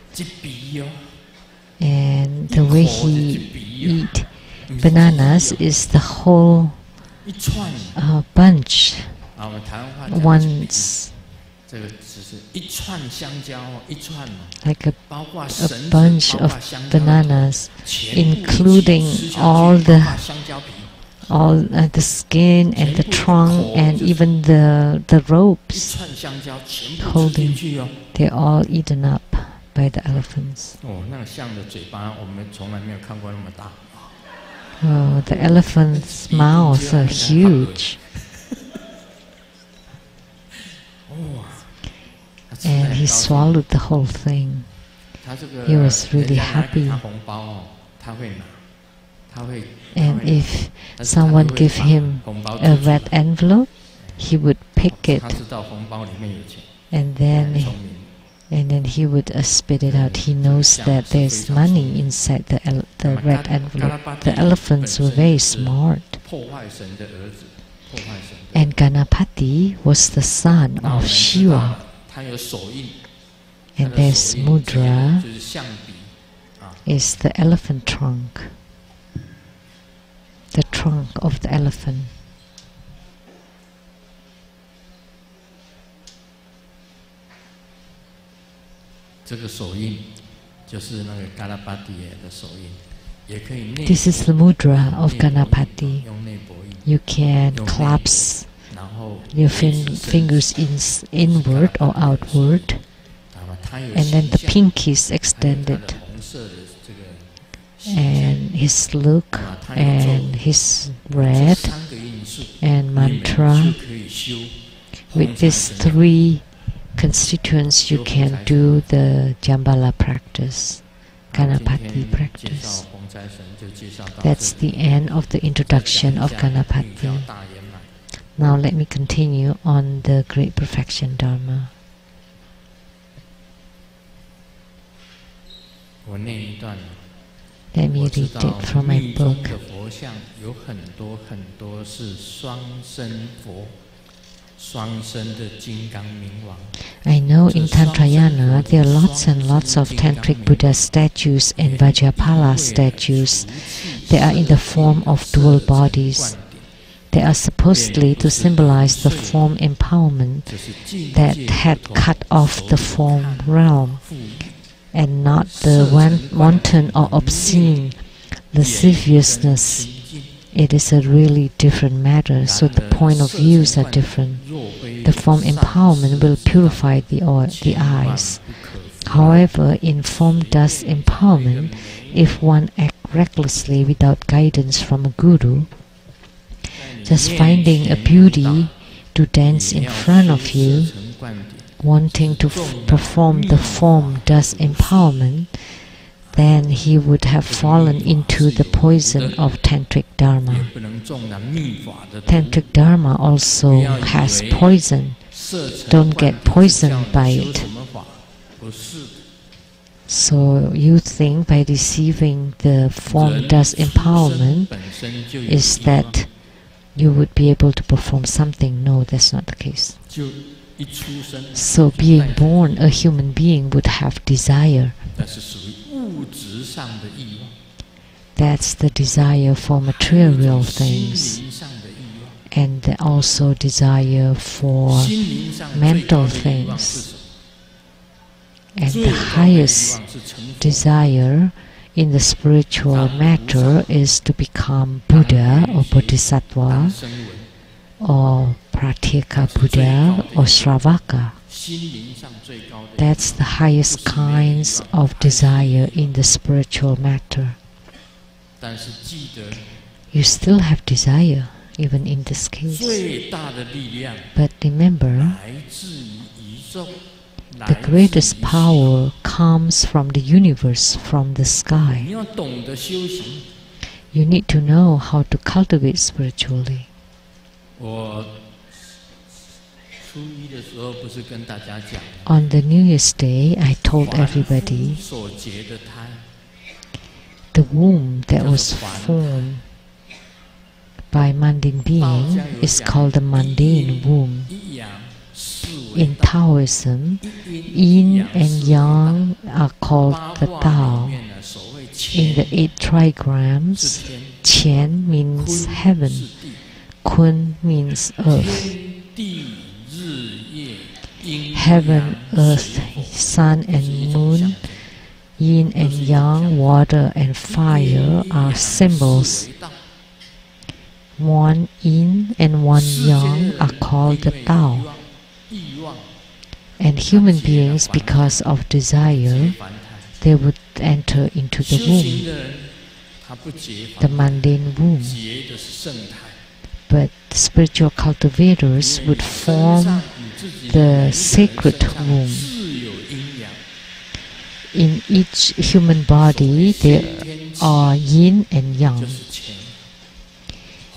Speaker 1: and the way he eat bananas is the whole bunch once. Like a bunch of bananas, including all the skin and the trunk and even the ropes holding. They're all eaten up by the elephants. Oh, the elephant's mouths are huge. And he swallowed the whole thing. He was really happy. And if someone gave him a red envelope, he would pick it, and then he would spit it out. He knows that there's money inside the red envelope. The elephants were very smart. And Ganapati was the son of Shiva. And there's mudra, is the elephant trunk, the trunk of the elephant. This is the mudra of Ganapati. You can clasp your fingers inward or outward, and then the pinky is extended. And his look and his red and mantra. With these three constituents, you can do the Jambala practice, Ganapati practice. That's the end of the introduction of Ganapati. Now let me continue on the Great Perfection Dharma. Let me read it from my book. I know in Tantrayana there are lots and lots of Tantric Buddha statues and Vajrapala statues. They are in the form of dual bodies. They are supposedly to symbolize the form empowerment that had cut off the form realm, and not the wanton or obscene lasciviousness. It is a really different matter, so the point of views are different. The form empowerment will purify the eyes. However, in form dust empowerment, if one acts recklessly without guidance from a guru, just finding a beauty to dance in front of you, wanting to perform the form dust empowerment, then he would have fallen into the poison of Tantric Dharma. Tantric Dharma also has poison. Don't get poisoned by it. So you think by receiving the form dust empowerment is that you would be able to perform something. No, that's not the case. So being born a human being would have desire. That's the desire for material things, and also desire for mental things. And the highest desire in the spiritual matter is to become Buddha or Bodhisattva or Pratyeka Buddha or Sravaka. That's the highest kinds of desire in the spiritual matter. You still have desire even in this case. But remember, the greatest power comes from the universe, from the sky. You need to know how to cultivate spiritually. On the New Year's Day, I told everybody the womb that was formed by mundane being is called the mundane womb. In Taoism, yin and yang are called the Tao. In the 8 trigrams, Qian means heaven, Kun means earth. Heaven, earth, sun and moon, yin and yang, water and fire are symbols. One yin and one yang are called the Tao. And human beings, because of desire, they would enter into the womb, the mundane womb. But spiritual cultivators would form the sacred womb. In each human body, there are yin and yang.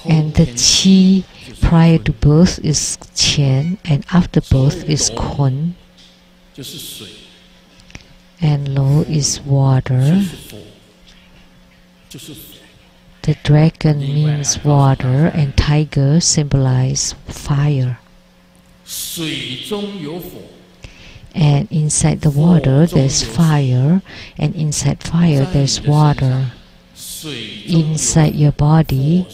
Speaker 1: And the qi prior to birth is qian, and after birth is kun. And lo is water. The dragon means water, and tiger symbolizes fire. And inside the water there's fire, and inside fire there's water. Inside your body,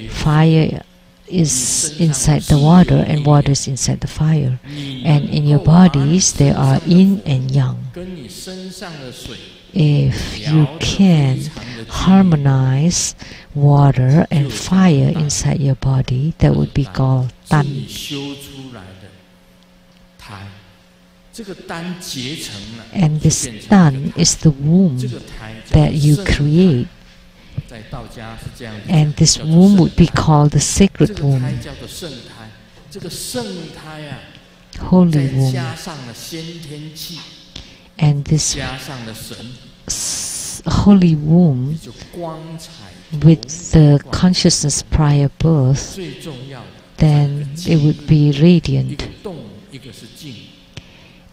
Speaker 1: fire is inside the water and water is inside the fire. And in your bodies there are yin and yang. If you can harmonize water and fire inside your body, that would be called tan. And this tan is the womb that you create. And this womb would be called the sacred womb, holy womb. And this holy womb, with the consciousness prior birth, then it would be radiant.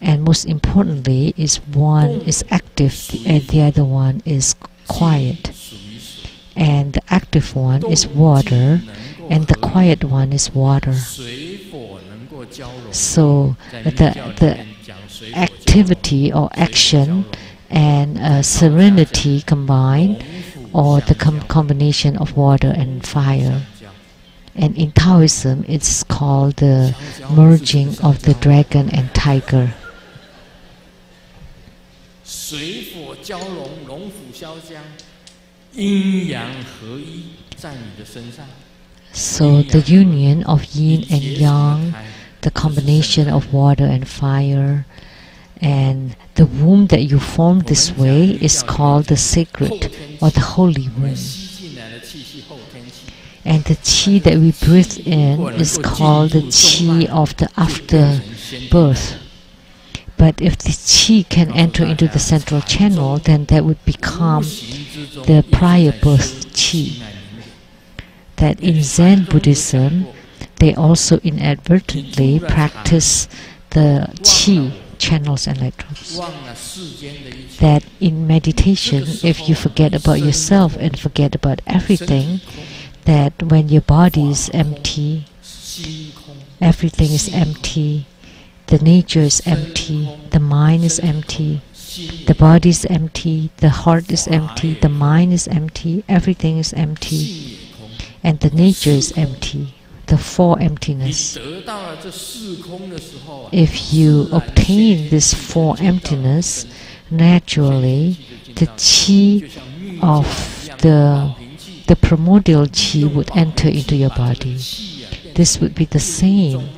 Speaker 1: And most importantly, is one is active and the other one is quiet. And the active one is water, and the quiet one is water. So the activity or action and serenity combined, or the combination of water and fire. And in Taoism, it's called the merging of the dragon and tiger. So the union of yin and yang, the combination of water and fire, and the womb that you form this way is called the sacred or the holy womb. And the qi that we breathe in is called the qi of the afterbirth. But if the qi can enter into the central channel, then that would become the prior birth qi. That in Zen Buddhism, they also inadvertently practice the qi channels and light drops. That in meditation, if you forget about yourself and forget about everything, that when your body is empty, everything is empty, the nature is empty, the mind is empty, the body is empty, the heart is empty, the mind is empty, everything is empty, and the nature is empty. The four emptiness. If you obtain this four emptiness, naturally the qi of the primordial qi would enter into your body. This would be the same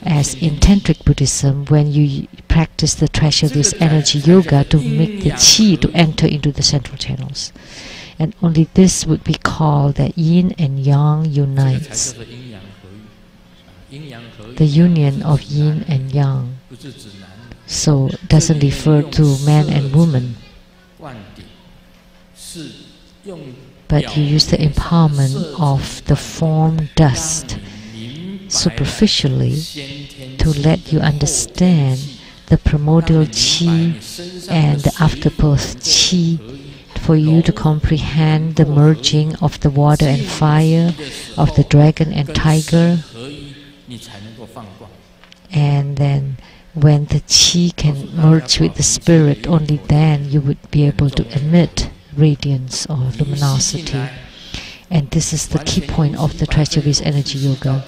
Speaker 1: as in Tantric Buddhism when you practice the treasure-less energy yoga to make the qi to enter into the central channels. And only this would be called that yin and yang unites. The union of yin and yang. So it doesn't refer to man and woman. But you use the empowerment of the form dust superficially to let you understand the primordial qi and the afterbirth qi, for you to comprehend the merging of the water and fire, of the dragon and tiger. And then when the qi can merge with the spirit, only then you would be able to emit radiance or luminosity. And this is the key point of the treasure-less energy yoga.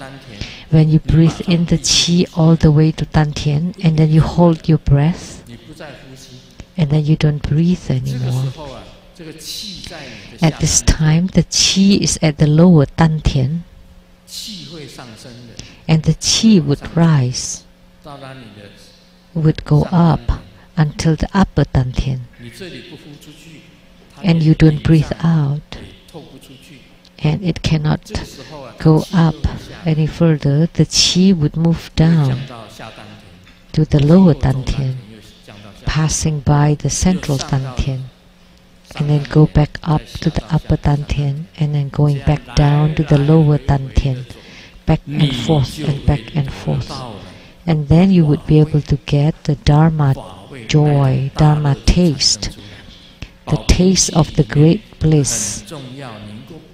Speaker 1: When you breathe in the qi all the way to Dantian, and then you hold your breath, and then you don't breathe anymore. At this time, the qi is at the lower Dantian, and the qi would rise, would go up until the upper Dantian, and you don't breathe out, and it cannot go up any further. The qi would move down to the lower Dantian, passing by the central Dantian, and then go back up to the upper Dantian, and then going back down to the lower Dantian, back and forth and back and forth. And then you would be able to get the Dharma joy, Dharma taste, the taste of the great bliss.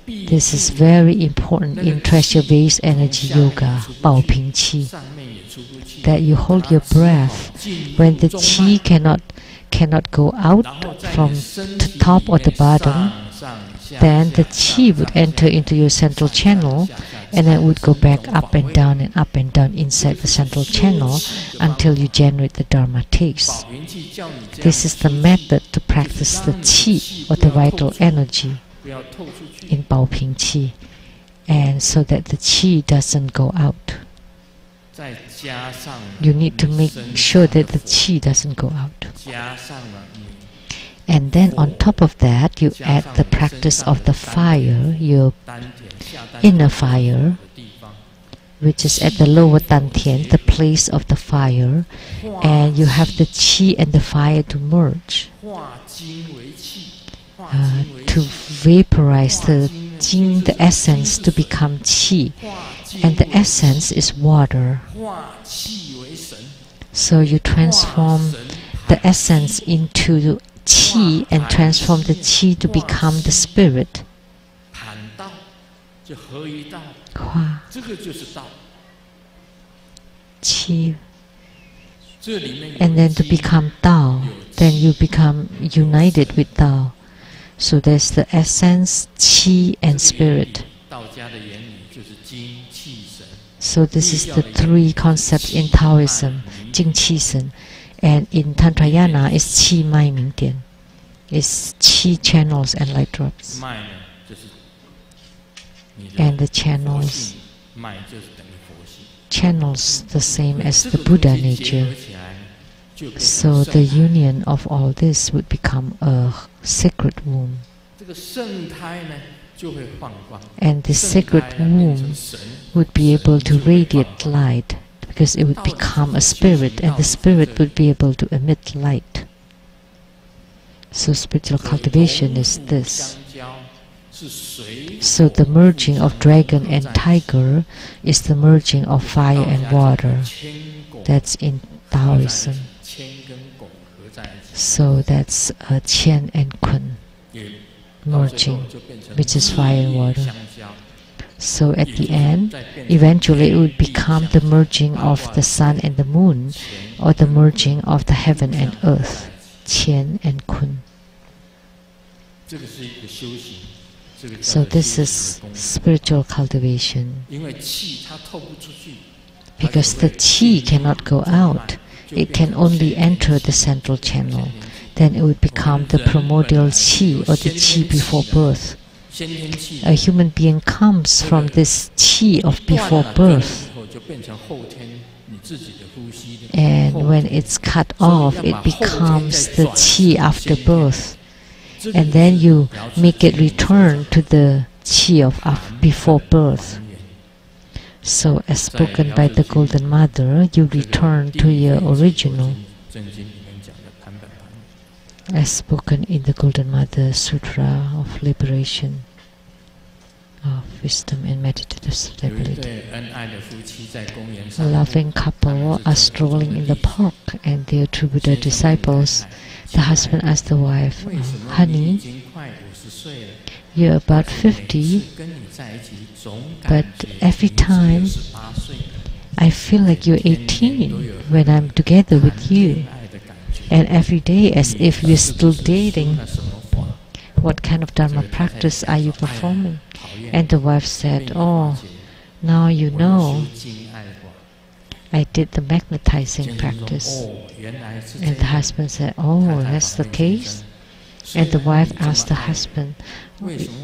Speaker 1: This is very important in treasure-based energy yoga, Bao Ping Qi, that you hold your breath. When the qi cannot go out from the top or the bottom, then the qi would enter into your central channel, and then it would go back up and down inside the central channel until you generate the Dharma taste. This is the method to practice the qi or the vital energy in Bao Ping Qi, and so that the qi doesn't go out. You need to make sure that the qi doesn't go out. And then on top of that, you add the practice of the fire, your inner fire, which is at the lower Dantian, the place of the fire, and you have the qi and the fire to merge, to vaporize the jing, the essence, to become qi, and the essence is water. So you transform the essence into qi and transform the qi to become the spirit. Qi. And then to become Tao, then you become united with Tao. So there's the essence, qi, and spirit. So this is the three concepts in Taoism, Jing Qi Shen. And in Tantrayana, it's qi mai ming dian. It's qi channels and light drops. And the channels the same as the Buddha nature. So the union of all this would become a sacred womb. And this sacred womb would be able to radiate light, because it would become a spirit, and the spirit would be able to emit light. So spiritual cultivation is this. So the merging of dragon and tiger is the merging of fire and water. That's in Taoism. So that's Qian and Kun merging, which is fire and water. So at the end, eventually it would become the merging of the sun and the moon, or the merging of the heaven and earth, Qian and Kun. So this is spiritual cultivation. Because the qi cannot go out, it can only enter the central channel. Then it would become the primordial qi, or the qi before birth. A human being comes from this qi of before birth. And when it's cut off, it becomes the qi after birth. And then you make it return to the qi of before birth. So as spoken by the Golden Mother, you return to your original. As spoken in the Golden Mother Sutra of Liberation, of wisdom and meditative stability. A loving couple are strolling in the park, and their true Buddha disciples. The husband asked the wife, "Honey, you're about 50, but every time I feel like you're 18 when I'm together with you, and every day as if we're still dating. What kind of Dharma practice are you performing?" And the wife said, "Oh, now you know. I did the magnetizing practice." And the husband said, "Oh, that's the case?" And the wife asked the husband,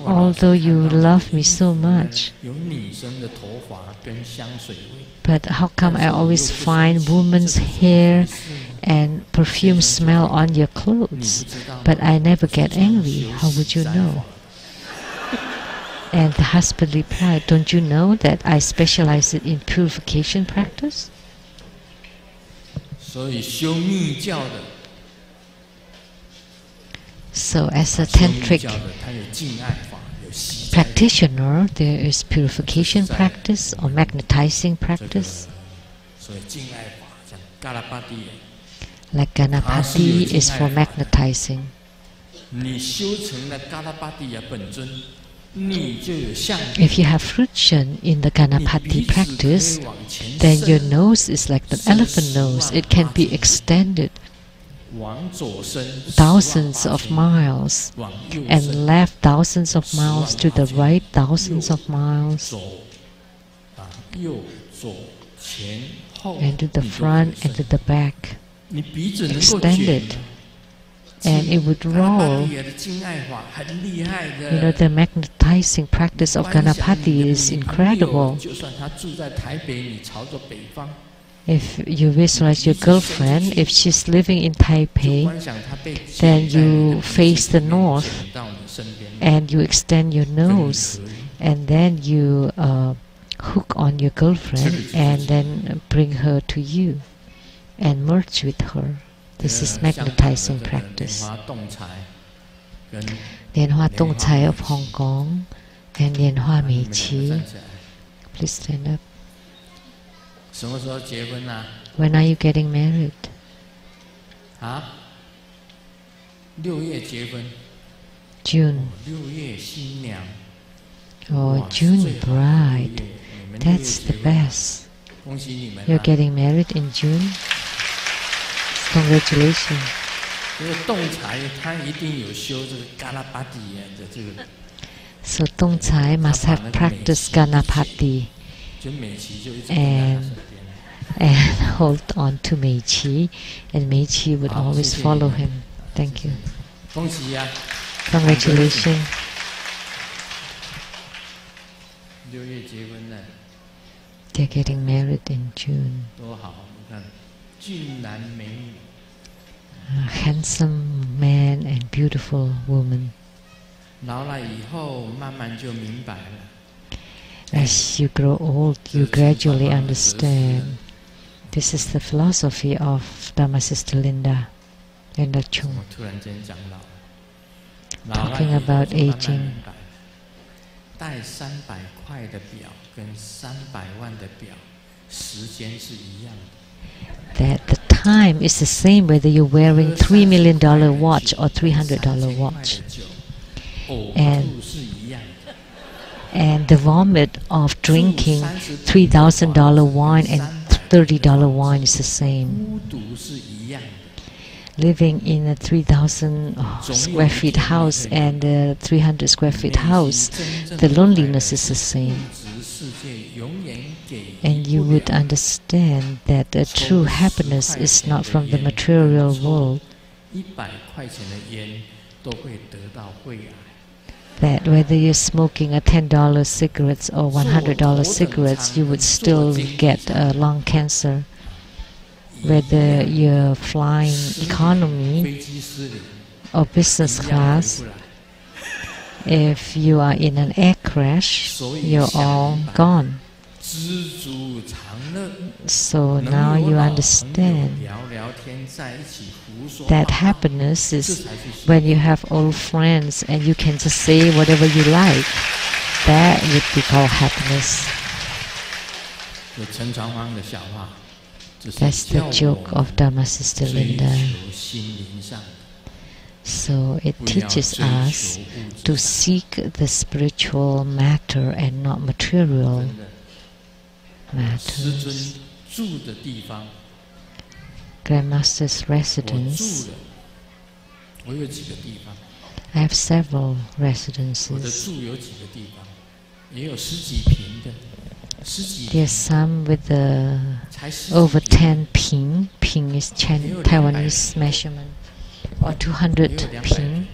Speaker 1: "Although you love me so much, but how come I always find woman's hair and perfume smell on your clothes, but I never get angry? How would you know?" And the husband replied, "Don't you know that I specialize in purification practice?" So as a tantric practitioner, there is purification practice or magnetizing practice. Like Ganapati is for magnetizing. If you have fruition in the Ganapati practice, then your nose is like the elephant nose. It can be extended thousands of miles, and left thousands of miles, to the right thousands of miles, and to the front and to the back. Extended, and it would roll. You know, the magnetizing practice of Ganapati is incredible. If you visualize your girlfriend, if she's living in Taipei, then you face the north, and you extend your nose, and then you hook on your girlfriend, and then bring her to you, and merge with her. This is magnetizing practice. Lian Hoa Tong Chai of Hong Kong and Lian Hoa Mei Qi. Please stand up. When are you getting married? June. Oh, June bride. That's the best. You're getting married in June? Congratulations. So Tong Chai must have practiced Ganapati and hold on to Mei Qi, and Mei Qi would always follow him. Thank you. Congratulations. They're getting married in June. A handsome man and beautiful woman. As you grow old, you gradually understand This is the philosophy of Dharma Sister Linda Chung.
Speaker 2: 我突然间讲老，
Speaker 1: Talking about aging.
Speaker 2: 戴300块的表跟300万的表，时间是一样的。
Speaker 1: That the time is the same whether you're wearing $3 million watch or $300 watch. And the vomit of drinking $3,000 wine and $30 wine is the same. Living in a 3,000 square feet house and a 300 square feet house, the loneliness is the same. And you would understand that the true happiness is not from the material world. That whether you're smoking a $10 cigarettes or $100 cigarettes, you would still get lung cancer. Whether you're flying economy or business class, if you are in an air crash, you're all gone. So now you understand that happiness is when you have old friends and you can just say whatever you like. That would be called happiness. That's the joke of Dharma Sister Linda. So it teaches us to seek the spiritual matter and not material matters. Grandmaster's residence. I have several residences. There's some with over 10 ping. Ping is Taiwanese measurement, or 200 ping.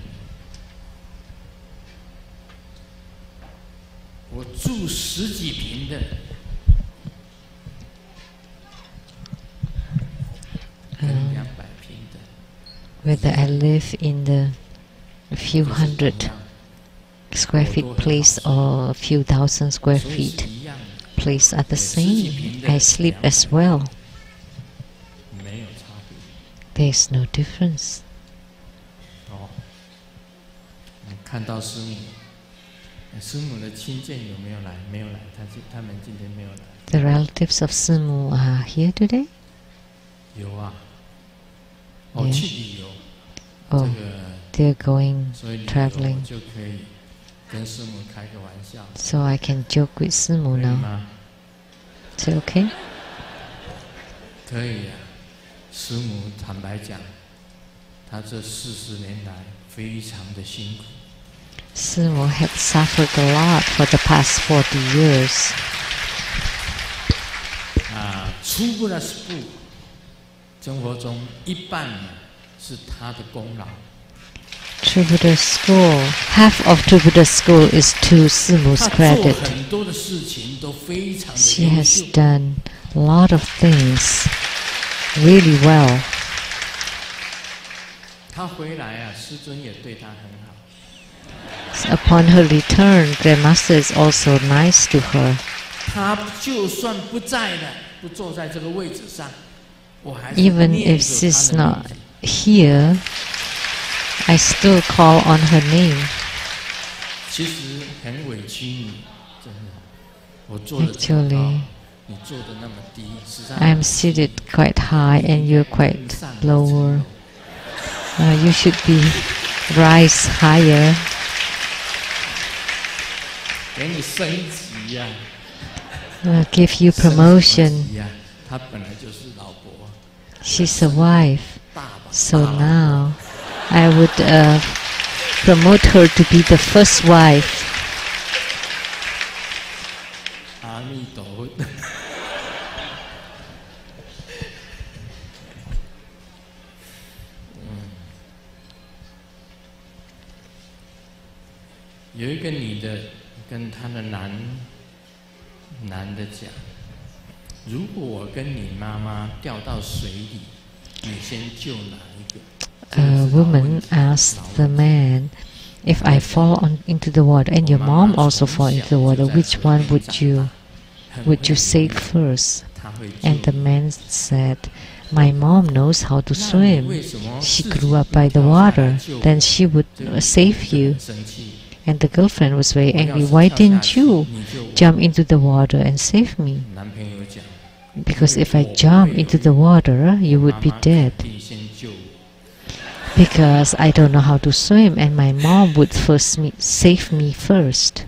Speaker 1: Whether I live in the few hundred square feet place or a few thousand square feet place are the same. I sleep as well. There's no difference. The relatives of Simu are here today? Yeah. Oh, they're going traveling. So I can joke with Simu now. Is it okay? Simu had suffered a lot for the past 40 years. Tribhuta school, half of Tribhuta school is to Simu's credit. She has done a lot of things really well. Upon her return, Grandmaster is also nice to her. Even if she's not here, I still call on her name. Actually, I'm seated quite high and you're quite lower. You should be rise higher. Give you promotion. She's a wife, so now I would promote her to be the first wife. A woman asked the man, if I fall into the water and your mom also fall into the water, which one would you save first? And the man said, "My mom knows how to swim. She grew up by the water. Then she would save you." And the girlfriend was very angry. "Why didn't you jump into the water and save me?" "Because if I jump into the water, you would be dead. Because I don't know how to swim, and my mom would save me first."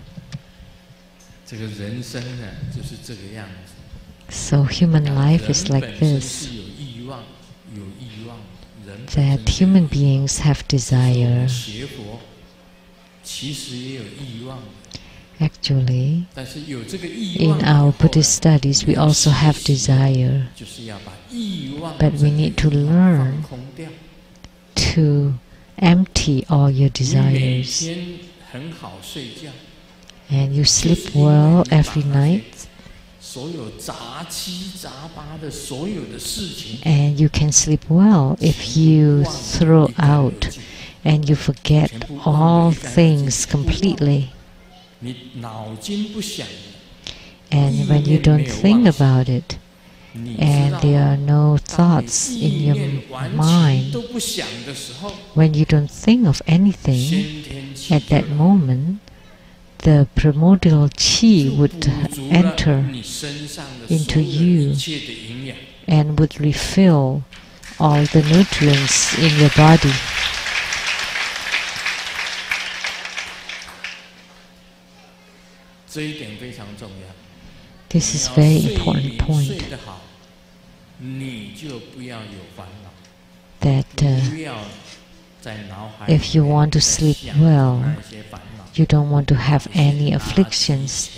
Speaker 1: So human life is like this, that human beings have desire. Actually, in our Buddhist studies, we also have desire, but we need to learn to empty all your desires. And you sleep well every night, and you can sleep well if you throw out and you forget all things completely. And when you don't think about it, and there are no thoughts in your mind, when you don't think of anything, at that moment, the primordial chi would enter into you and would refill all the nutrients in your body. This is a very important point, that if you want to sleep well, you don't want to have any afflictions,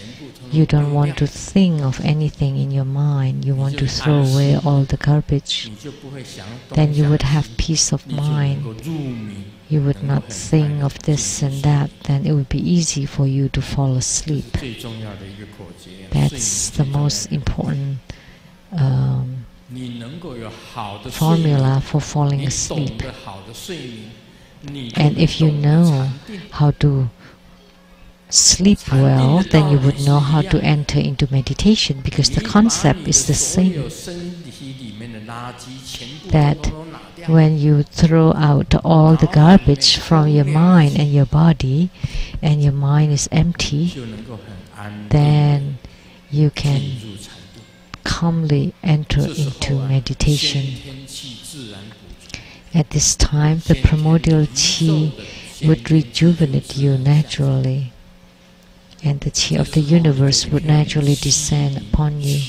Speaker 1: you don't want to think of anything in your mind, you want to throw away all the garbage, then you would have peace of mind. You would not think of this and that, then it would be easy for you to fall asleep. That's the most important formula for falling asleep. And if you know how to sleep well, then you would know how to enter into meditation, because the concept is the same. That when you throw out all the garbage from your mind and your body, and your mind is empty, then you can calmly enter into meditation. At this time, the primordial chi would rejuvenate you naturally, and the chi of the universe would naturally descend upon you.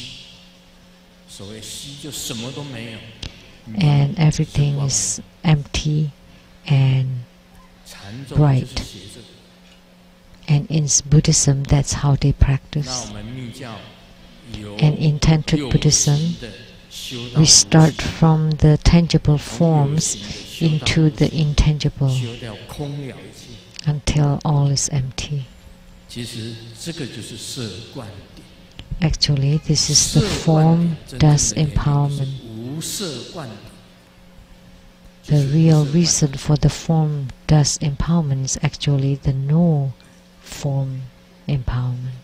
Speaker 1: And everything is empty and bright. And in Buddhism, that's how they practice. And in Tantric Buddhism, we start from the tangible forms into the intangible until all is empty. Actually, this is the form dust empowerment. The real reason for the form dust empowerment is actually the no form empowerment.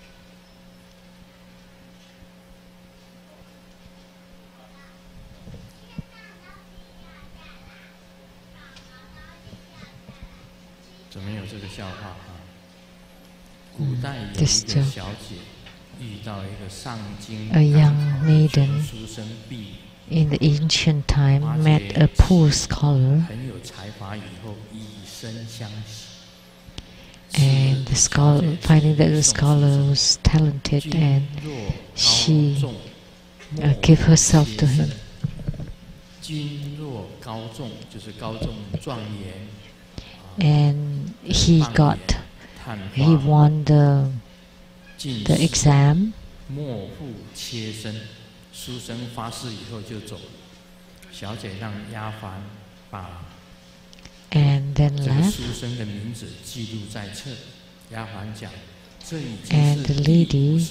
Speaker 1: This joke. A young maiden in the ancient time met a poor scholar, and the scholar, finding that the scholar was talented, and she gave herself to him. And he won the exam, and then left. And the lady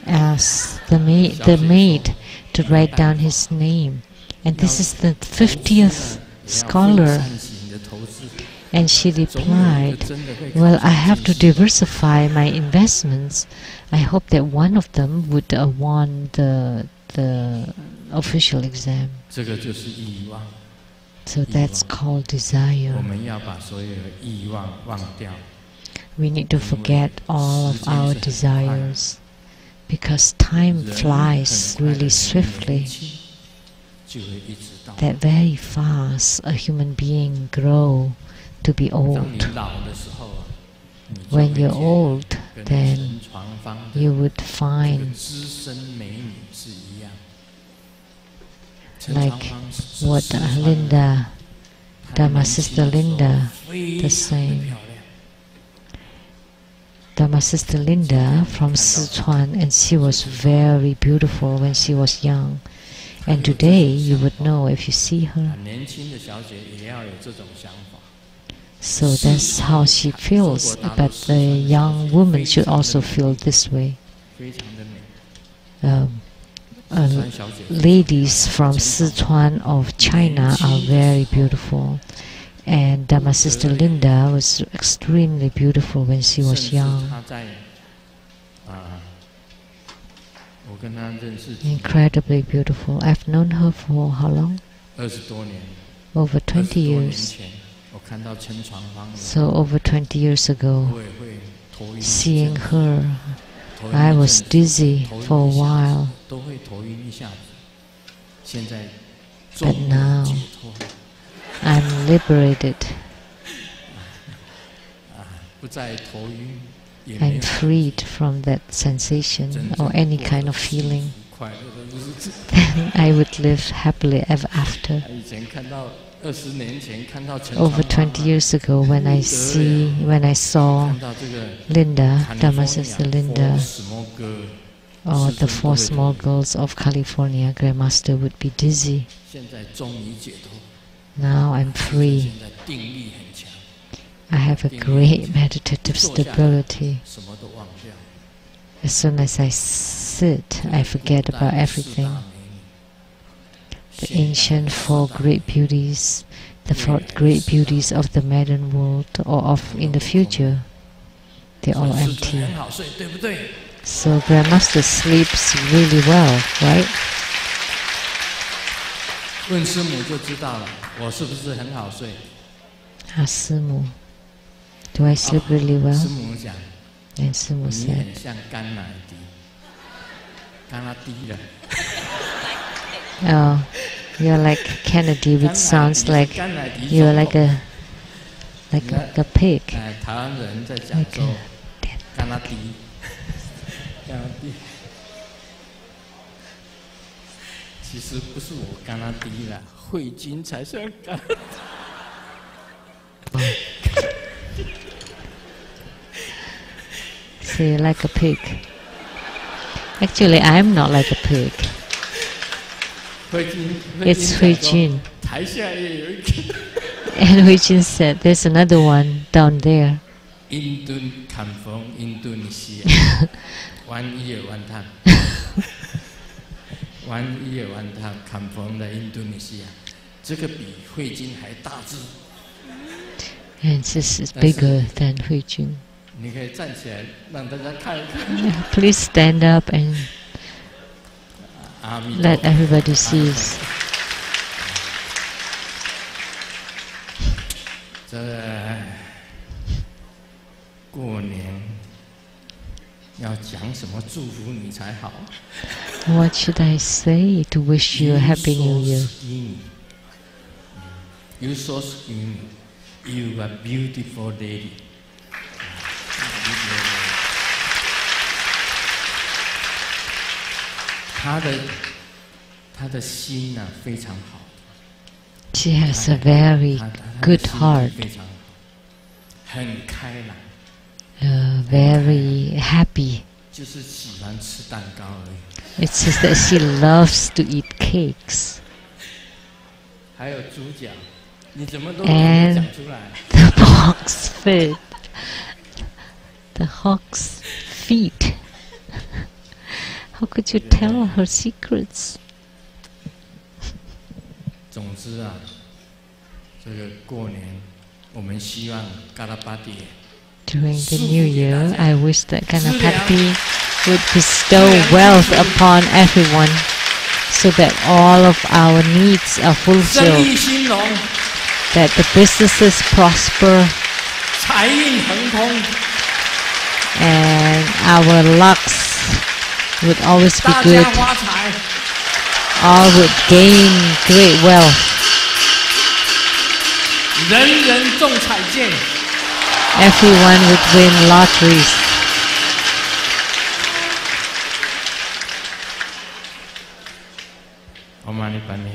Speaker 1: asked the maid to write down his name. And this is the 50th scholar. And she replied, "Well, I have to diversify my investments. I hope that one of them would won the the official exam.
Speaker 2: 这个就是欲望。
Speaker 1: So that's called desire.
Speaker 2: 我们要把所有的欲望忘掉。
Speaker 1: We need to forget all of our desires, because time flies really swiftly.
Speaker 2: 就会一直到
Speaker 1: That very fast a human being grow to be
Speaker 2: 当
Speaker 1: old.
Speaker 2: 你老的时候啊，你就
Speaker 1: When
Speaker 2: 会
Speaker 1: you're
Speaker 2: 见
Speaker 1: old,
Speaker 2: 跟
Speaker 1: then
Speaker 2: 陈床方的
Speaker 1: you would
Speaker 2: 这个
Speaker 1: find
Speaker 2: 资深美女是一样。陈
Speaker 1: like
Speaker 2: 床方是
Speaker 1: what
Speaker 2: 四川的
Speaker 1: Linda,
Speaker 2: 她
Speaker 1: Dharma
Speaker 2: 年轻
Speaker 1: Sister
Speaker 2: 的时候
Speaker 1: Linda,
Speaker 2: 非
Speaker 1: the
Speaker 2: 常的
Speaker 1: same.
Speaker 2: 漂亮。
Speaker 1: Dharma Sister Linda from Sichuan, and she was very beautiful when she was young. And today you would know if you see her.
Speaker 2: 年轻的小姐也要有这种想法。
Speaker 1: So that's how she feels, but the young woman should also feel this way.
Speaker 2: 非常的美。 四川小姐
Speaker 1: Ladies from Sichuan of China are very beautiful, and Dharma Sister Linda was extremely beautiful when she
Speaker 2: 甚
Speaker 1: was
Speaker 2: 至
Speaker 1: young.
Speaker 2: 她在我跟她认识几年
Speaker 1: Incredibly beautiful. I've known her for how long?
Speaker 2: 20多年，
Speaker 1: Over
Speaker 2: 20
Speaker 1: 20
Speaker 2: 多年
Speaker 1: years.
Speaker 2: 前，我看到陈床方的，
Speaker 1: So over 20 years ago,
Speaker 2: 我也会头晕一阵子，
Speaker 1: seeing her,
Speaker 2: 头晕一
Speaker 1: I
Speaker 2: 阵
Speaker 1: was
Speaker 2: 子
Speaker 1: dizzy
Speaker 2: 头晕
Speaker 1: for a
Speaker 2: 一下子
Speaker 1: while.
Speaker 2: 都会头晕一下子。现在
Speaker 1: But
Speaker 2: 终于
Speaker 1: now
Speaker 2: 解脱，
Speaker 1: I'm liberated.
Speaker 2: 不再头晕，也没
Speaker 1: I'm
Speaker 2: 有
Speaker 1: freed from that sensation
Speaker 2: 真
Speaker 1: or
Speaker 2: 正
Speaker 1: any
Speaker 2: 过
Speaker 1: kind
Speaker 2: 得
Speaker 1: of
Speaker 2: 幸
Speaker 1: feeling.
Speaker 2: 福快乐的日子。
Speaker 1: Then I would live happily ever after.
Speaker 2: 以前看到20年前看到陈
Speaker 1: Over
Speaker 2: 床方
Speaker 1: 20 years ago, when I saw
Speaker 2: 看到这个
Speaker 1: Linda, Dharma
Speaker 2: California
Speaker 1: Sister Linda,
Speaker 2: Four Small Girl
Speaker 1: or the 4 small girls of California, Grandmaster would be dizzy.
Speaker 2: 现在终于解脱，
Speaker 1: Now I'm
Speaker 2: 现
Speaker 1: free.
Speaker 2: 在定力很强，
Speaker 1: I have a great meditative
Speaker 2: 坐下来
Speaker 1: stability.
Speaker 2: 什么都忘掉。
Speaker 1: As soon as I sit, I forget about everything. The ancient 4 great beauties, the 4 great beauties of the modern world or of in the future, they're all
Speaker 2: 所以师
Speaker 1: empty.
Speaker 2: 尊很好睡，对不对？
Speaker 1: So Grandmaster sleeps really well, right?
Speaker 2: 问师母就知道了，我是不是很好睡？
Speaker 1: Ask Simu, do I sleep really
Speaker 2: 师
Speaker 1: well?
Speaker 2: 母讲，
Speaker 1: And Simu
Speaker 2: 你
Speaker 1: said,
Speaker 2: 很像甘乃迪，甘拉迪了。
Speaker 1: oh, you're like Kennedy, which sounds like
Speaker 2: 甘乃迪
Speaker 1: you're
Speaker 2: 总
Speaker 1: like
Speaker 2: 统
Speaker 1: a pig.
Speaker 2: 台湾人在讲
Speaker 1: Like
Speaker 2: 说
Speaker 1: a
Speaker 2: 甘拉迪，甘拉迪。其实不是我甘拉迪啦，慧君才算甘拉迪。
Speaker 1: So you're like a pig. Actually, I'm not like a pig.
Speaker 2: 慧君
Speaker 1: It's
Speaker 2: 讲说
Speaker 1: Huijun.
Speaker 2: 台下也有一个
Speaker 1: And Huijun said, there's another one down there.
Speaker 2: 印度坎风，印度尼西亚，玩一尔万趟，玩一尔万趟坎风的印度尼西亚，这个比慧君还大只。
Speaker 1: And this is bigger than Huijun.
Speaker 2: 你可以站起来让大家看一看。
Speaker 1: Please stand up and
Speaker 2: 阿弥陀
Speaker 1: let
Speaker 2: 佛
Speaker 1: everybody see.
Speaker 2: 这过年要讲什么祝福你才好？
Speaker 1: What should I say to wish you a Happy New Year?
Speaker 2: You so skinny. You are beautiful lady. 他的心呢、非常好。
Speaker 1: She has a very
Speaker 2: 他
Speaker 1: good
Speaker 2: 的心
Speaker 1: heart,
Speaker 2: 非常好，很开朗，
Speaker 1: very happy.
Speaker 2: 就是喜欢吃蛋糕而已。
Speaker 1: It's just that she loves to eat cakes.
Speaker 2: 还有猪脚，你怎么都
Speaker 1: And
Speaker 2: 讲出来？
Speaker 1: the hawk's feet. The hawk's feet. How could you tell her secrets?
Speaker 2: 总之啊，这个过年，我们希望嘎拉巴迪
Speaker 1: During the new year, I wish that Ganapati would bestow wealth upon everyone. so that all of our needs are
Speaker 2: 生
Speaker 1: fulfilled,
Speaker 2: 意兴隆，
Speaker 1: that the businesses prosper,
Speaker 2: 财运亨通，
Speaker 1: and our lucks would always be
Speaker 2: 大
Speaker 1: good.
Speaker 2: 家发财，
Speaker 1: All would gain great wealth.
Speaker 2: 人人中彩券。
Speaker 1: Everyone would win lotteries.
Speaker 2: 我们来办理。